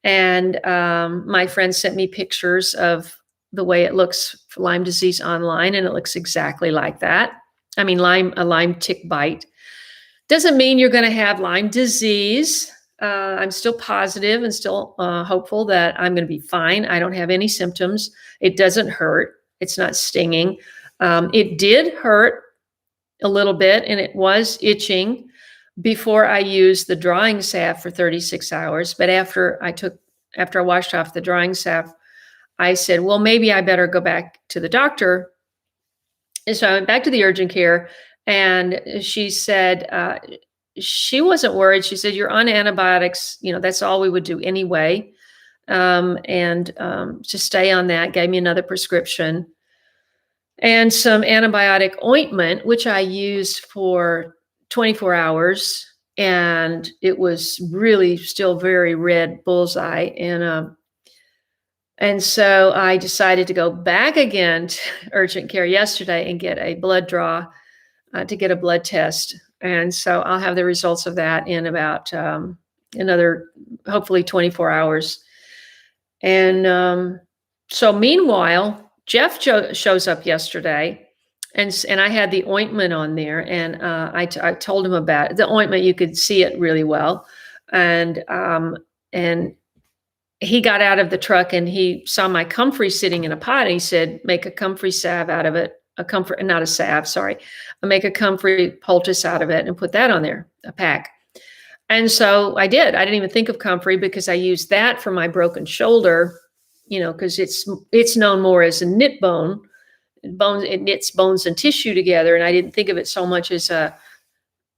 And my friend sent me pictures of the way it looks for Lyme disease online, and it looks exactly like that. A Lyme tick bite. Doesn't mean you're going to have Lyme disease. I'm still positive and still hopeful that I'm going to be fine. I don't have any symptoms. It doesn't hurt. It's not stinging. It did hurt a little bit, and it was itching before I used the drying salve for 36 hours. But after I washed off the drying salve, I said, well, maybe I better go back to the doctor. And so I went back to the urgent care, and she said, she wasn't worried. She said, you're on antibiotics. That's all we would do anyway. And to stay on that, gave me another prescription and some antibiotic ointment, which I used for 24 hours. And it was really still very red bullseye. And so I decided to go back again to urgent care yesterday and get a blood draw to get a blood test. And so I'll have the results of that in about another, hopefully 24 hours. And so meanwhile, Jeff shows up yesterday, and I had the ointment on there, and I told him about it. The ointment, you could see it really well. And he got out of the truck, and he saw my comfrey sitting in a pot, and he said, make a comfrey salve out of it. Not a salve, sorry. I'll make a comfrey poultice out of it and put that on there, a pack. And so I did. I didn't even think of comfrey because I used that for my broken shoulder, because it's known more as a knit bone. It knits bones and tissue together. And I didn't think of it so much as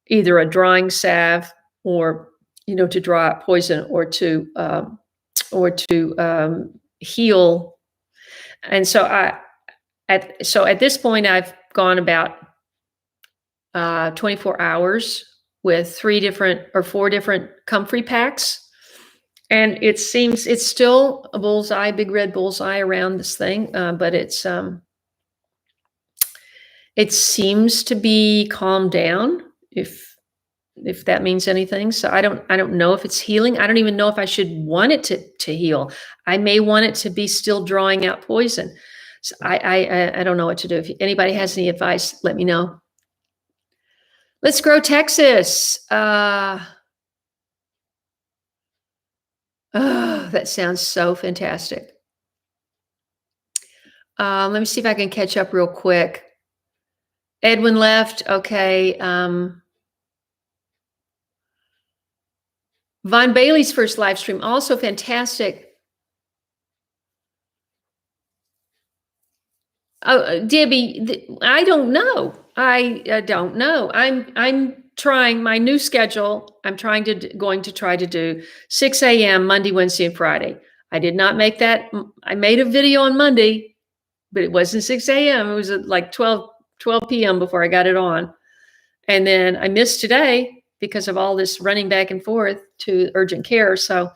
either a drying salve or, to draw out poison or to heal. And so at this point, I've gone about 24 hours with 4 different comfrey packs. And it seems it's still a bullseye, big red bullseye around this thing, but it seems to be calmed down, if that means anything. So I don't know if it's healing. I don't even know if I should want it to heal. I may want it to be still drawing out poison. So I don't know what to do. If anybody has any advice, let me know. Let's Grow Texas. Oh, that sounds so fantastic. Let me see if I can catch up real quick. Edwin left. Okay. Von Bailey's first live stream, also fantastic. Oh, Debbie, I don't know. I don't know. I'm trying my new schedule. I'm going to try to do 6 a.m. Monday, Wednesday, and Friday. I did not make that. I made a video on Monday, but it wasn't 6 a.m. It was like 12 p.m. before I got it on. And then I missed today because of all this running back and forth to urgent care. So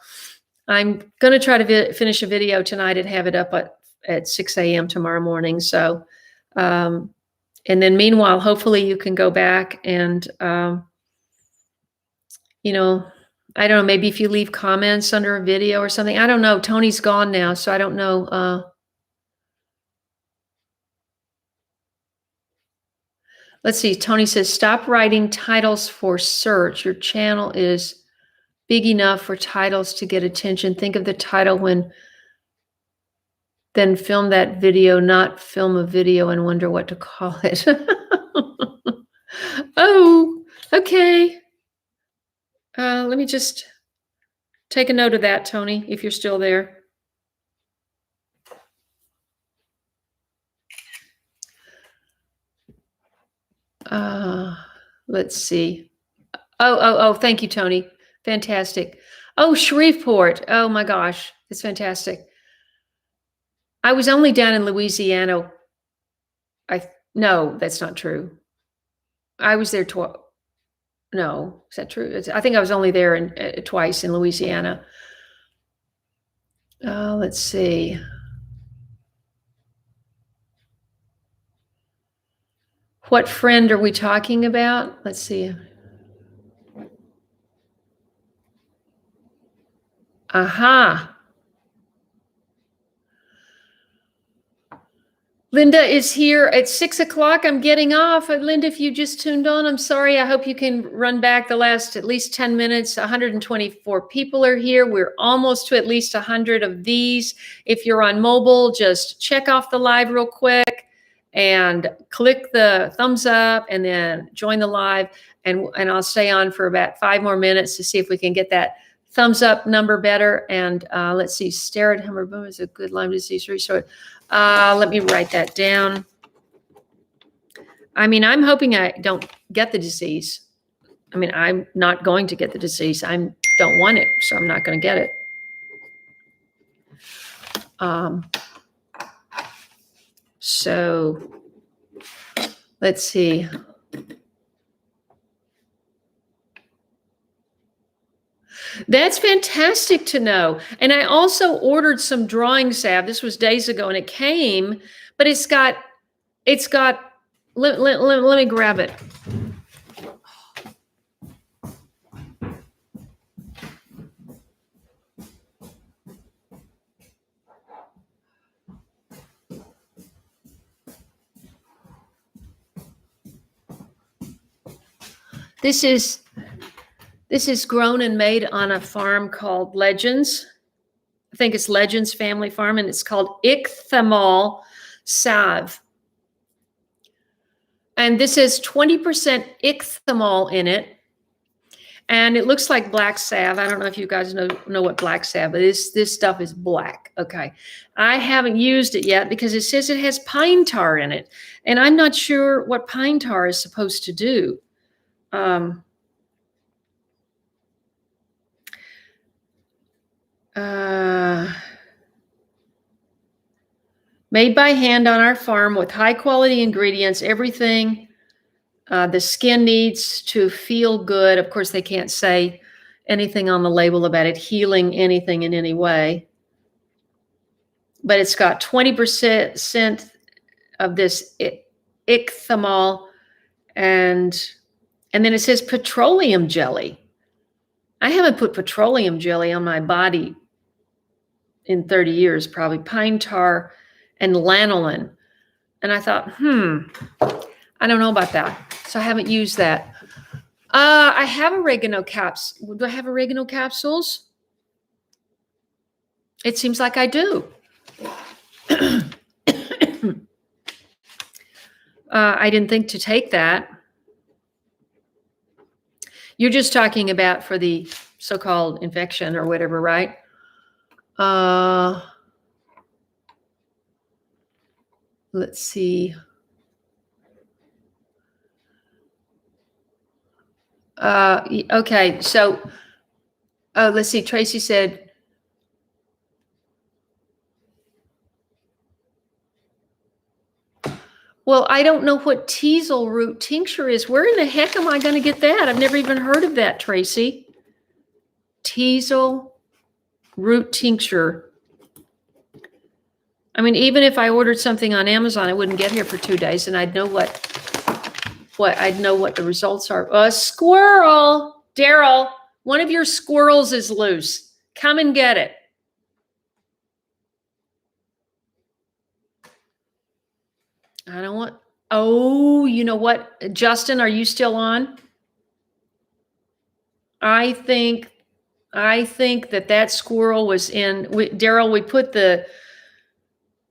I'm going to try to finish a video tonight and have it up at 6 a.m. tomorrow morning. So, and then meanwhile, hopefully you can go back and you know, I don't know, maybe if you leave comments under a video or something. I don't know. Tony's gone now, so I don't know. Let's see. Tony says, stop writing titles for search. Your channel is big enough for titles to get attention. Think of the title then film that video, not film a video and wonder what to call it. Oh, okay. Let me just take a note of that, Tony, if you're still there. Let's see. Oh, thank you, Tony. Fantastic. Oh, Shreveport. Oh my gosh, it's fantastic. I was only down in Louisiana. No, that's not true. I was there no, is that true? I think I was only there twice in Louisiana. Let's see. What friend are we talking about? Let's see. Aha. Linda is here at 6 o'clock. I'm getting off. Linda, if you just tuned on, I'm sorry. I hope you can run back the last at least 10 minutes. 124 people are here. We're almost to at least 100 of these. If you're on mobile, just check off the live real quick and click the thumbs up and then join the live. And I'll stay on for about 5 more minutes to see if we can get that thumbs up number better. And let's see, stare at him or boom is a good Lyme disease resource. Let me write that down. I mean, I'm hoping I don't get the disease. I mean, I'm not going to get the disease. I don't want it, so I'm not going to get it. So let's see. That's fantastic to know. And I also ordered some drawing salve. This was days ago and it came, but let me grab it. This is grown and made on a farm called Legends. I think it's Legends Family Farm, and it's called Ichthymol salve. And this has 20% ichthymol in it. And it looks like black salve. I don't know if you guys know what black salve is. This stuff is black. Okay. I haven't used it yet because it says it has pine tar in it. And I'm not sure what pine tar is supposed to do. Made by hand on our farm with high quality ingredients, everything the skin needs to feel good. Of course, they can't say anything on the label about it healing anything in any way. But it's got 20% of this ichthymol, and then it says petroleum jelly. I haven't put petroleum jelly on my body in 30 years, probably. Pine tar and lanolin. And I thought, I don't know about that. So I haven't used that. I have oregano caps. Do I have oregano capsules? It seems like I do. I didn't think to take that. You're just talking about for the so-called infection or whatever, right? Let's see. Okay, so let's see. Tracy said, well, I don't know what teasel root tincture is. Where in the heck am I going to get that? I've never even heard of that, Tracy. Teasel root tincture. I mean, even if I ordered something on Amazon, it wouldn't get here for 2 days, and I'd know what the results are. A squirrel, Daryl. One of your squirrels is loose. Come and get it. I don't want, oh, you know what? Justin, are you still on? I think that squirrel was in, Daryl, we put the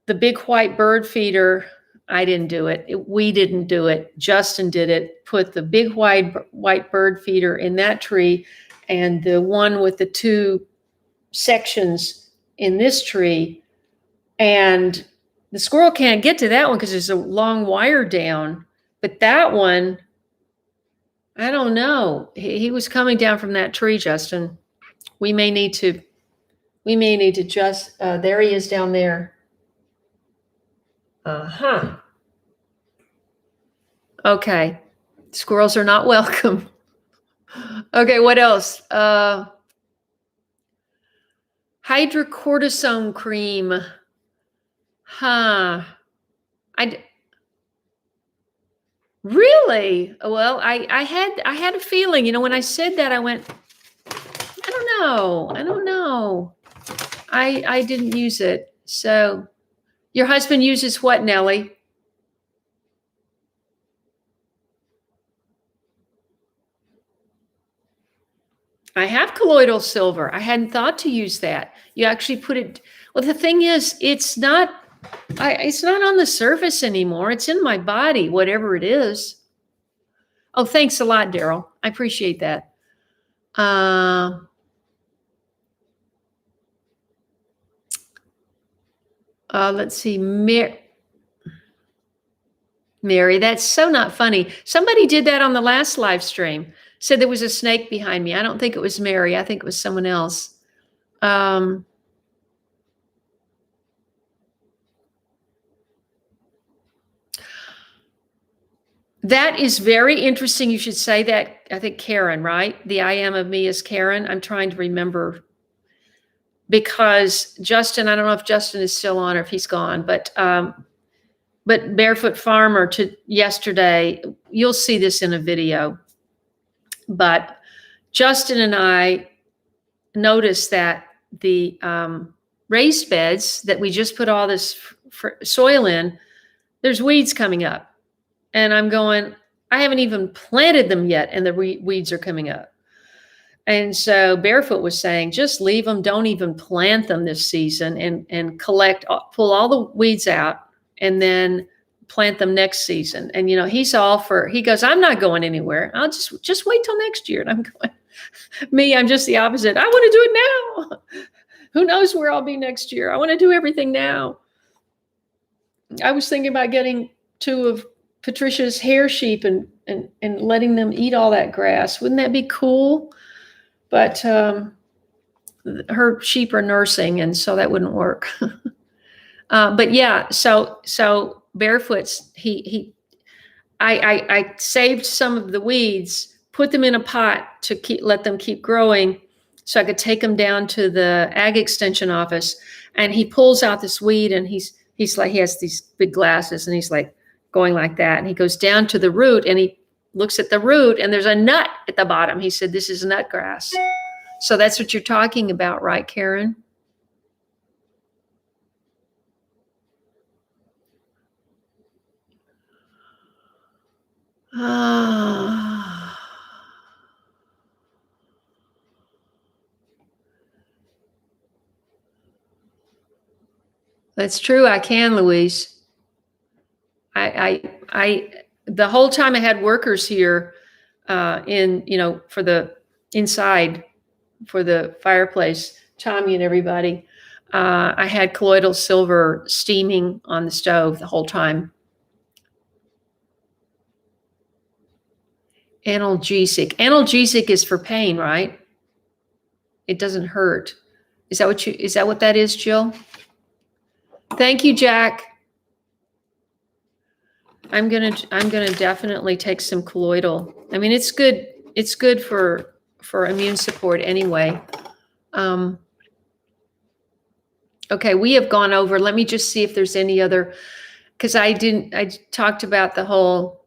big white bird feeder. I didn't do it. We didn't do it. Justin did it. Put the big white bird feeder in that tree, and the one with the 2 sections in this tree. And the squirrel can't get to that one because there's a long wire down. But that one, I don't know. He was coming down from that tree, Justin. We may need to just, there he is down there. Uh-huh. Okay. Squirrels are not welcome. Okay, what else? Hydrocortisone cream. Huh. Really? Well, I had a feeling, when I said that, I went, I don't know. I didn't use it. So your husband uses what, Nellie? I have colloidal silver. I hadn't thought to use that. You actually put it, well, the thing is, it's not on the surface anymore. It's in my body, whatever it is. Oh, thanks a lot, Daryl. I appreciate that. Let's see, Mary, that's so not funny. Somebody did that on the last live stream. Said there was a snake behind me. I don't think it was Mary. I think it was someone else. That is very interesting. You should say that. I think Karen, right? The I am of me is Karen. I'm trying to remember, because Justin, I don't know if Justin is still on or if he's gone, but Barefoot Farmer yesterday, you'll see this in a video, but Justin and I noticed that the raised beds that we just put all this soil in, there's weeds coming up. And I'm going, I haven't even planted them yet, and the weeds are coming up. And so Barefoot was saying, just leave them, don't even plant them this season, and pull all the weeds out, and then plant them next season. And, he's all for, he goes, I'm not going anywhere. I'll just wait till next year. And I'm going, I'm just the opposite. I want to do it now. Who knows where I'll be next year? I want to do everything now. I was thinking about getting 2 of Patricia's hair sheep and letting them eat all that grass. Wouldn't that be cool? But her sheep are nursing, and so that wouldn't work. But yeah, so Barefoot's I saved some of the weeds, put them in a pot to let them keep growing, so I could take them down to the ag extension office. And he pulls out this weed, and he's like, he has these big glasses, and he's like going like that, and he goes down to the root, and he looks at the root, and there's a nut at the bottom. He said, this is nut grass. So that's what you're talking about, right, Karen? That's true. I can, Louise. The whole time I had workers here for the inside, for the fireplace, Tommy and everybody, I had colloidal silver steaming on the stove the whole time. Analgesic. Analgesic is for pain, right? It doesn't hurt. Is that what that is, Jill? Thank you, Jack. I'm gonna definitely take some colloidal. I mean, it's good. It's good for immune support anyway. Okay, we have gone over. Let me just see if there's any other, because I talked about the whole.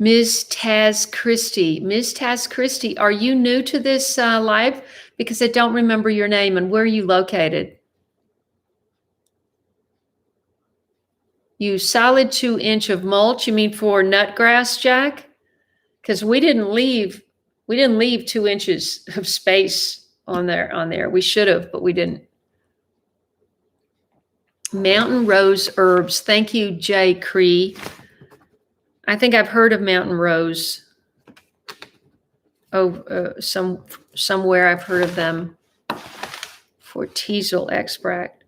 Ms. Taz Christie. Ms. Taz Christie, are you new to this live? Because I don't remember your name, and where are you located? You solid 2-inch of mulch. You mean for nutgrass, Jack? Because we didn't leave 2 inches of space on there. We should have, but we didn't. Mountain rose herbs. Thank you, Jay Cree. I think I've heard of mountain rose. Oh, somewhere I've heard of them for teasel extract.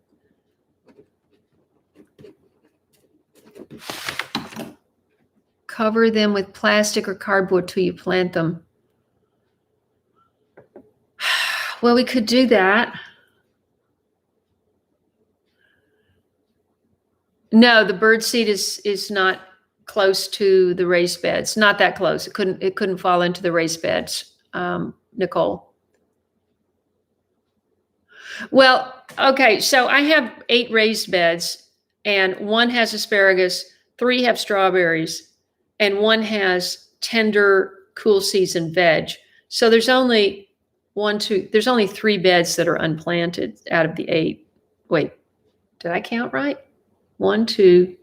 Cover them with plastic or cardboard till you plant them. Well, we could do that. No, the bird seed is not close to the raised beds. Not that close. It couldn't fall into the raised beds, Nicole. Well, okay, so I have 8 raised beds, and 1 has asparagus, 3 have strawberries, and 1 has tender, cool season veg. So there's only 3 beds that are unplanted out of the 8. Wait, did I count right? 1, 2,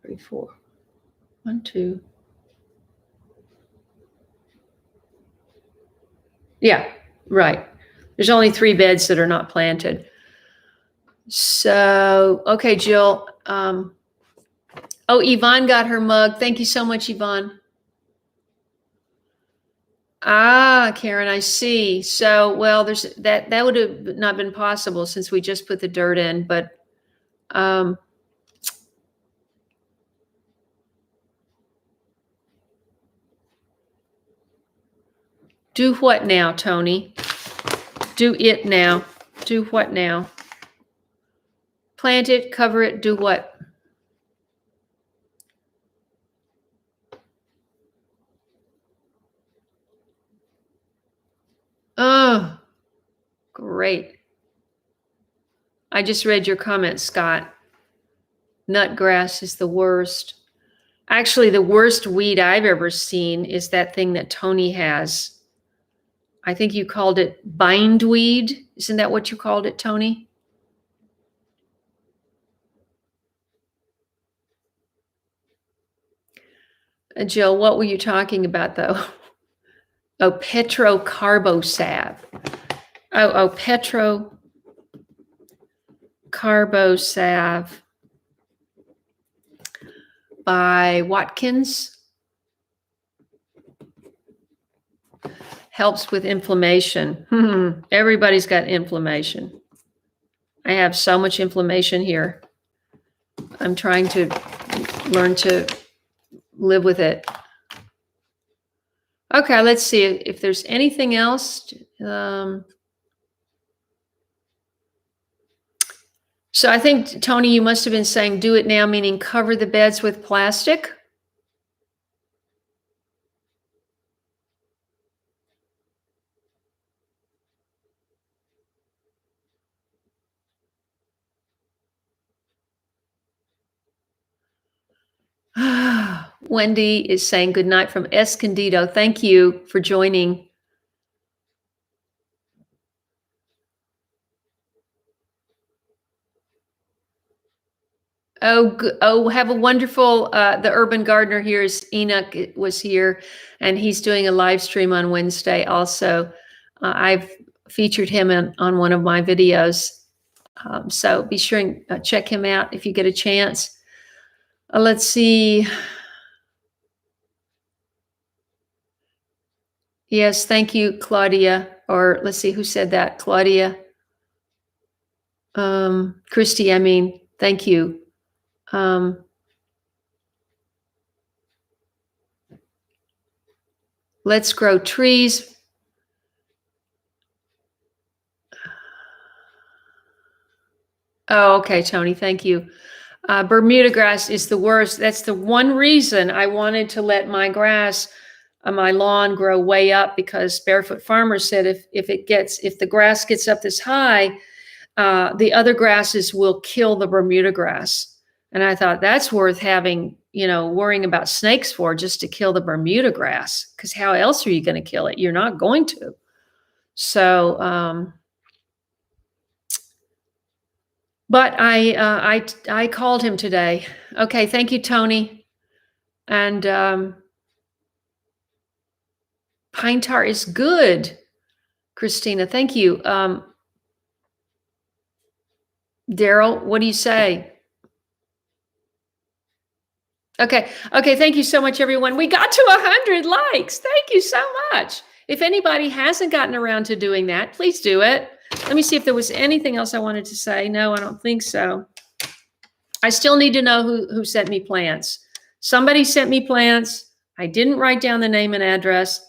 3, 4. 1, 2. Yeah, right. There's only 3 beds that are not planted. So, okay, Jill. Oh, Yvonne got her mug. Thank you so much, Yvonne. Ah, Karen, I see. So, well, there's that would have not been possible since we just put the dirt in, but do what now, Tony? Do it now. Do what now? Plant it, cover it, do what? Oh, great. I just read your comment, Scott. Nutgrass is the worst. Actually, the worst weed I've ever seen is that thing that Tony has. I think you called it bindweed. Isn't that what you called it, Tony? Jill, what were you talking about, though? Oh, petrocarbosab. Oh, petrocarbosab by Watkins. Helps with inflammation. Everybody's got inflammation. I have so much inflammation here. I'm trying to learn to live with it. Okay, let's see if there's anything else. So I think, Tony, you must have been saying do it now, meaning cover the beds with plastic. Wendy is saying good night from Escondido. Thank you for joining. Oh, have a wonderful, the urban gardener here is Enoch was here, and he's doing a live stream on Wednesday also. I've featured him on one of my videos. So be sure and check him out if you get a chance. Let's see. Yes, thank you, Claudia. Or let's see who said that. Claudia. Christy, I mean, thank you. Let's grow trees. Oh, okay, Tony, thank you. Bermuda grass is the worst. That's the one reason I wanted to let my grass on my lawn grow way up, because Barefoot Farmer said if the grass gets up this high, the other grasses will kill the Bermuda grass. And I thought that's worth having, worrying about snakes for, just to kill the Bermuda grass. Because how else are you going to kill it? You're not going to. So, but I called him today. Okay, thank you, Tony. And pine tar is good, Christina. Thank you. Daryl, what do you say? Okay. Thank you so much, everyone. We got to 100 likes. Thank you so much. If anybody hasn't gotten around to doing that, please do it. Let me see if there was anything else I wanted to say. No, I don't think so. I still need to know who sent me plants. Somebody sent me plants. I didn't write down the name and address.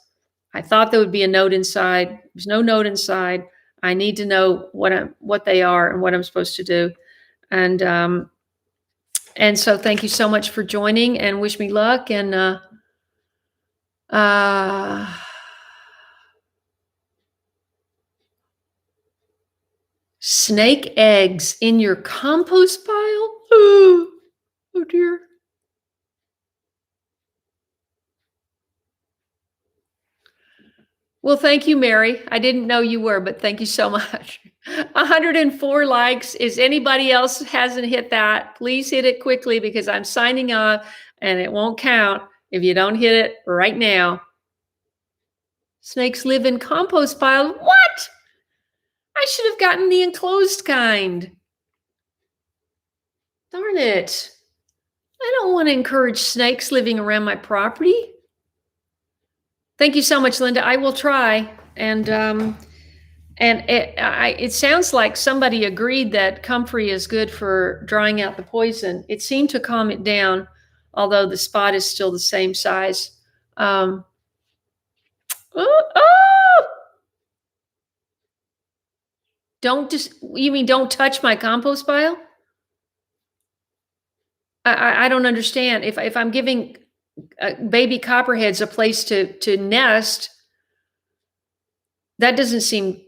I thought there would be a note inside. There's no note inside. I need to know what they are and what I'm supposed to do. And so thank you so much for joining, and wish me luck. And snake eggs in your compost pile? Oh dear. Well, thank you, Mary. I didn't know you were, but thank you so much. 104 likes. Is anybody else hasn't hit that? Please hit it quickly, because I'm signing off and it won't count if you don't hit it right now. Snakes live in compost pile. What? I should have gotten the enclosed kind. Darn it. I don't want to encourage snakes living around my property. Thank you so much, Linda. I will try. And it sounds like somebody agreed that comfrey is good for drying out the poison. It seemed to calm it down, although the spot is still the same size. You mean don't touch my compost pile? I don't understand. If I'm giving baby copperheads a place to nest, that doesn't seem,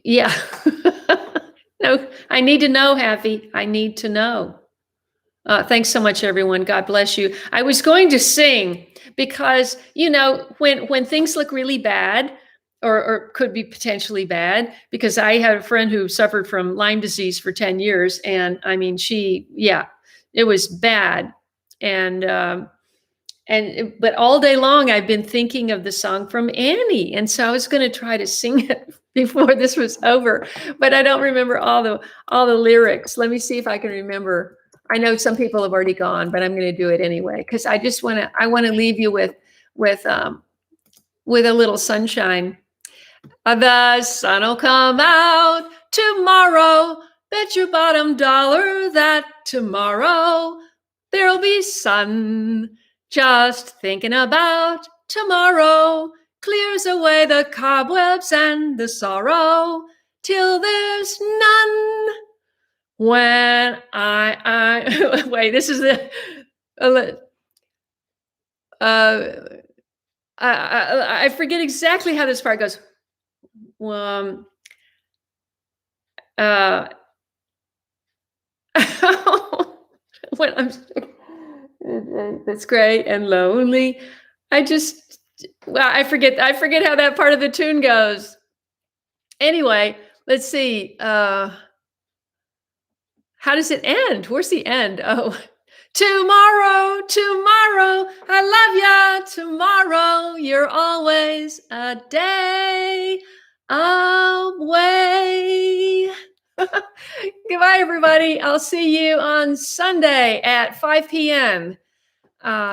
yeah. No, I need to know, Happy. I need to know. Thanks so much, everyone. God bless you. I was going to sing because, when things look really bad, or could be potentially bad, because I had a friend who suffered from Lyme disease for 10 years. And I mean, it was bad. But all day long, I've been thinking of the song from Annie. And so I was going to try to sing it before this was over, but I don't remember all the lyrics. Let me see if I can remember. I know some people have already gone, but I'm going to do it anyway, because I want to leave you with a little sunshine. The sun will come out tomorrow. Bet your bottom dollar that tomorrow there'll be sun. Just thinking about tomorrow clears away the cobwebs and the sorrow till there's none. When I wait, this is I forget exactly how this part goes. When I'm that's great and lonely. I forget how that part of the tune goes. Anyway, let's see. How does it end? Where's the end? Oh, tomorrow, I love ya. Tomorrow, you're always a day away. Goodbye, everybody. I'll see you on Sunday at 5 p.m.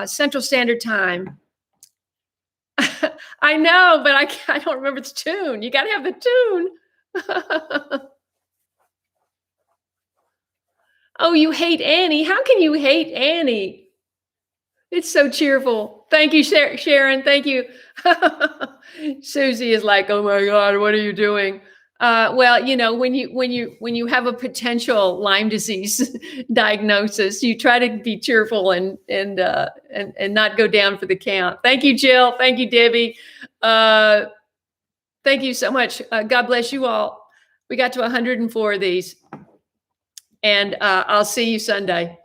Central Standard Time. I know, but I don't remember the tune. You got to have the tune. Oh, you hate Annie. How can you hate Annie? It's so cheerful. Thank you, Sharon. Thank you. Susie is like, oh my God, what are you doing? Well, when you have a potential Lyme disease diagnosis, you try to be cheerful and not go down for the count. Thank you, Jill. Thank you, Debbie. Thank you so much. God bless you all. We got to 104 of these, and I'll see you Sunday.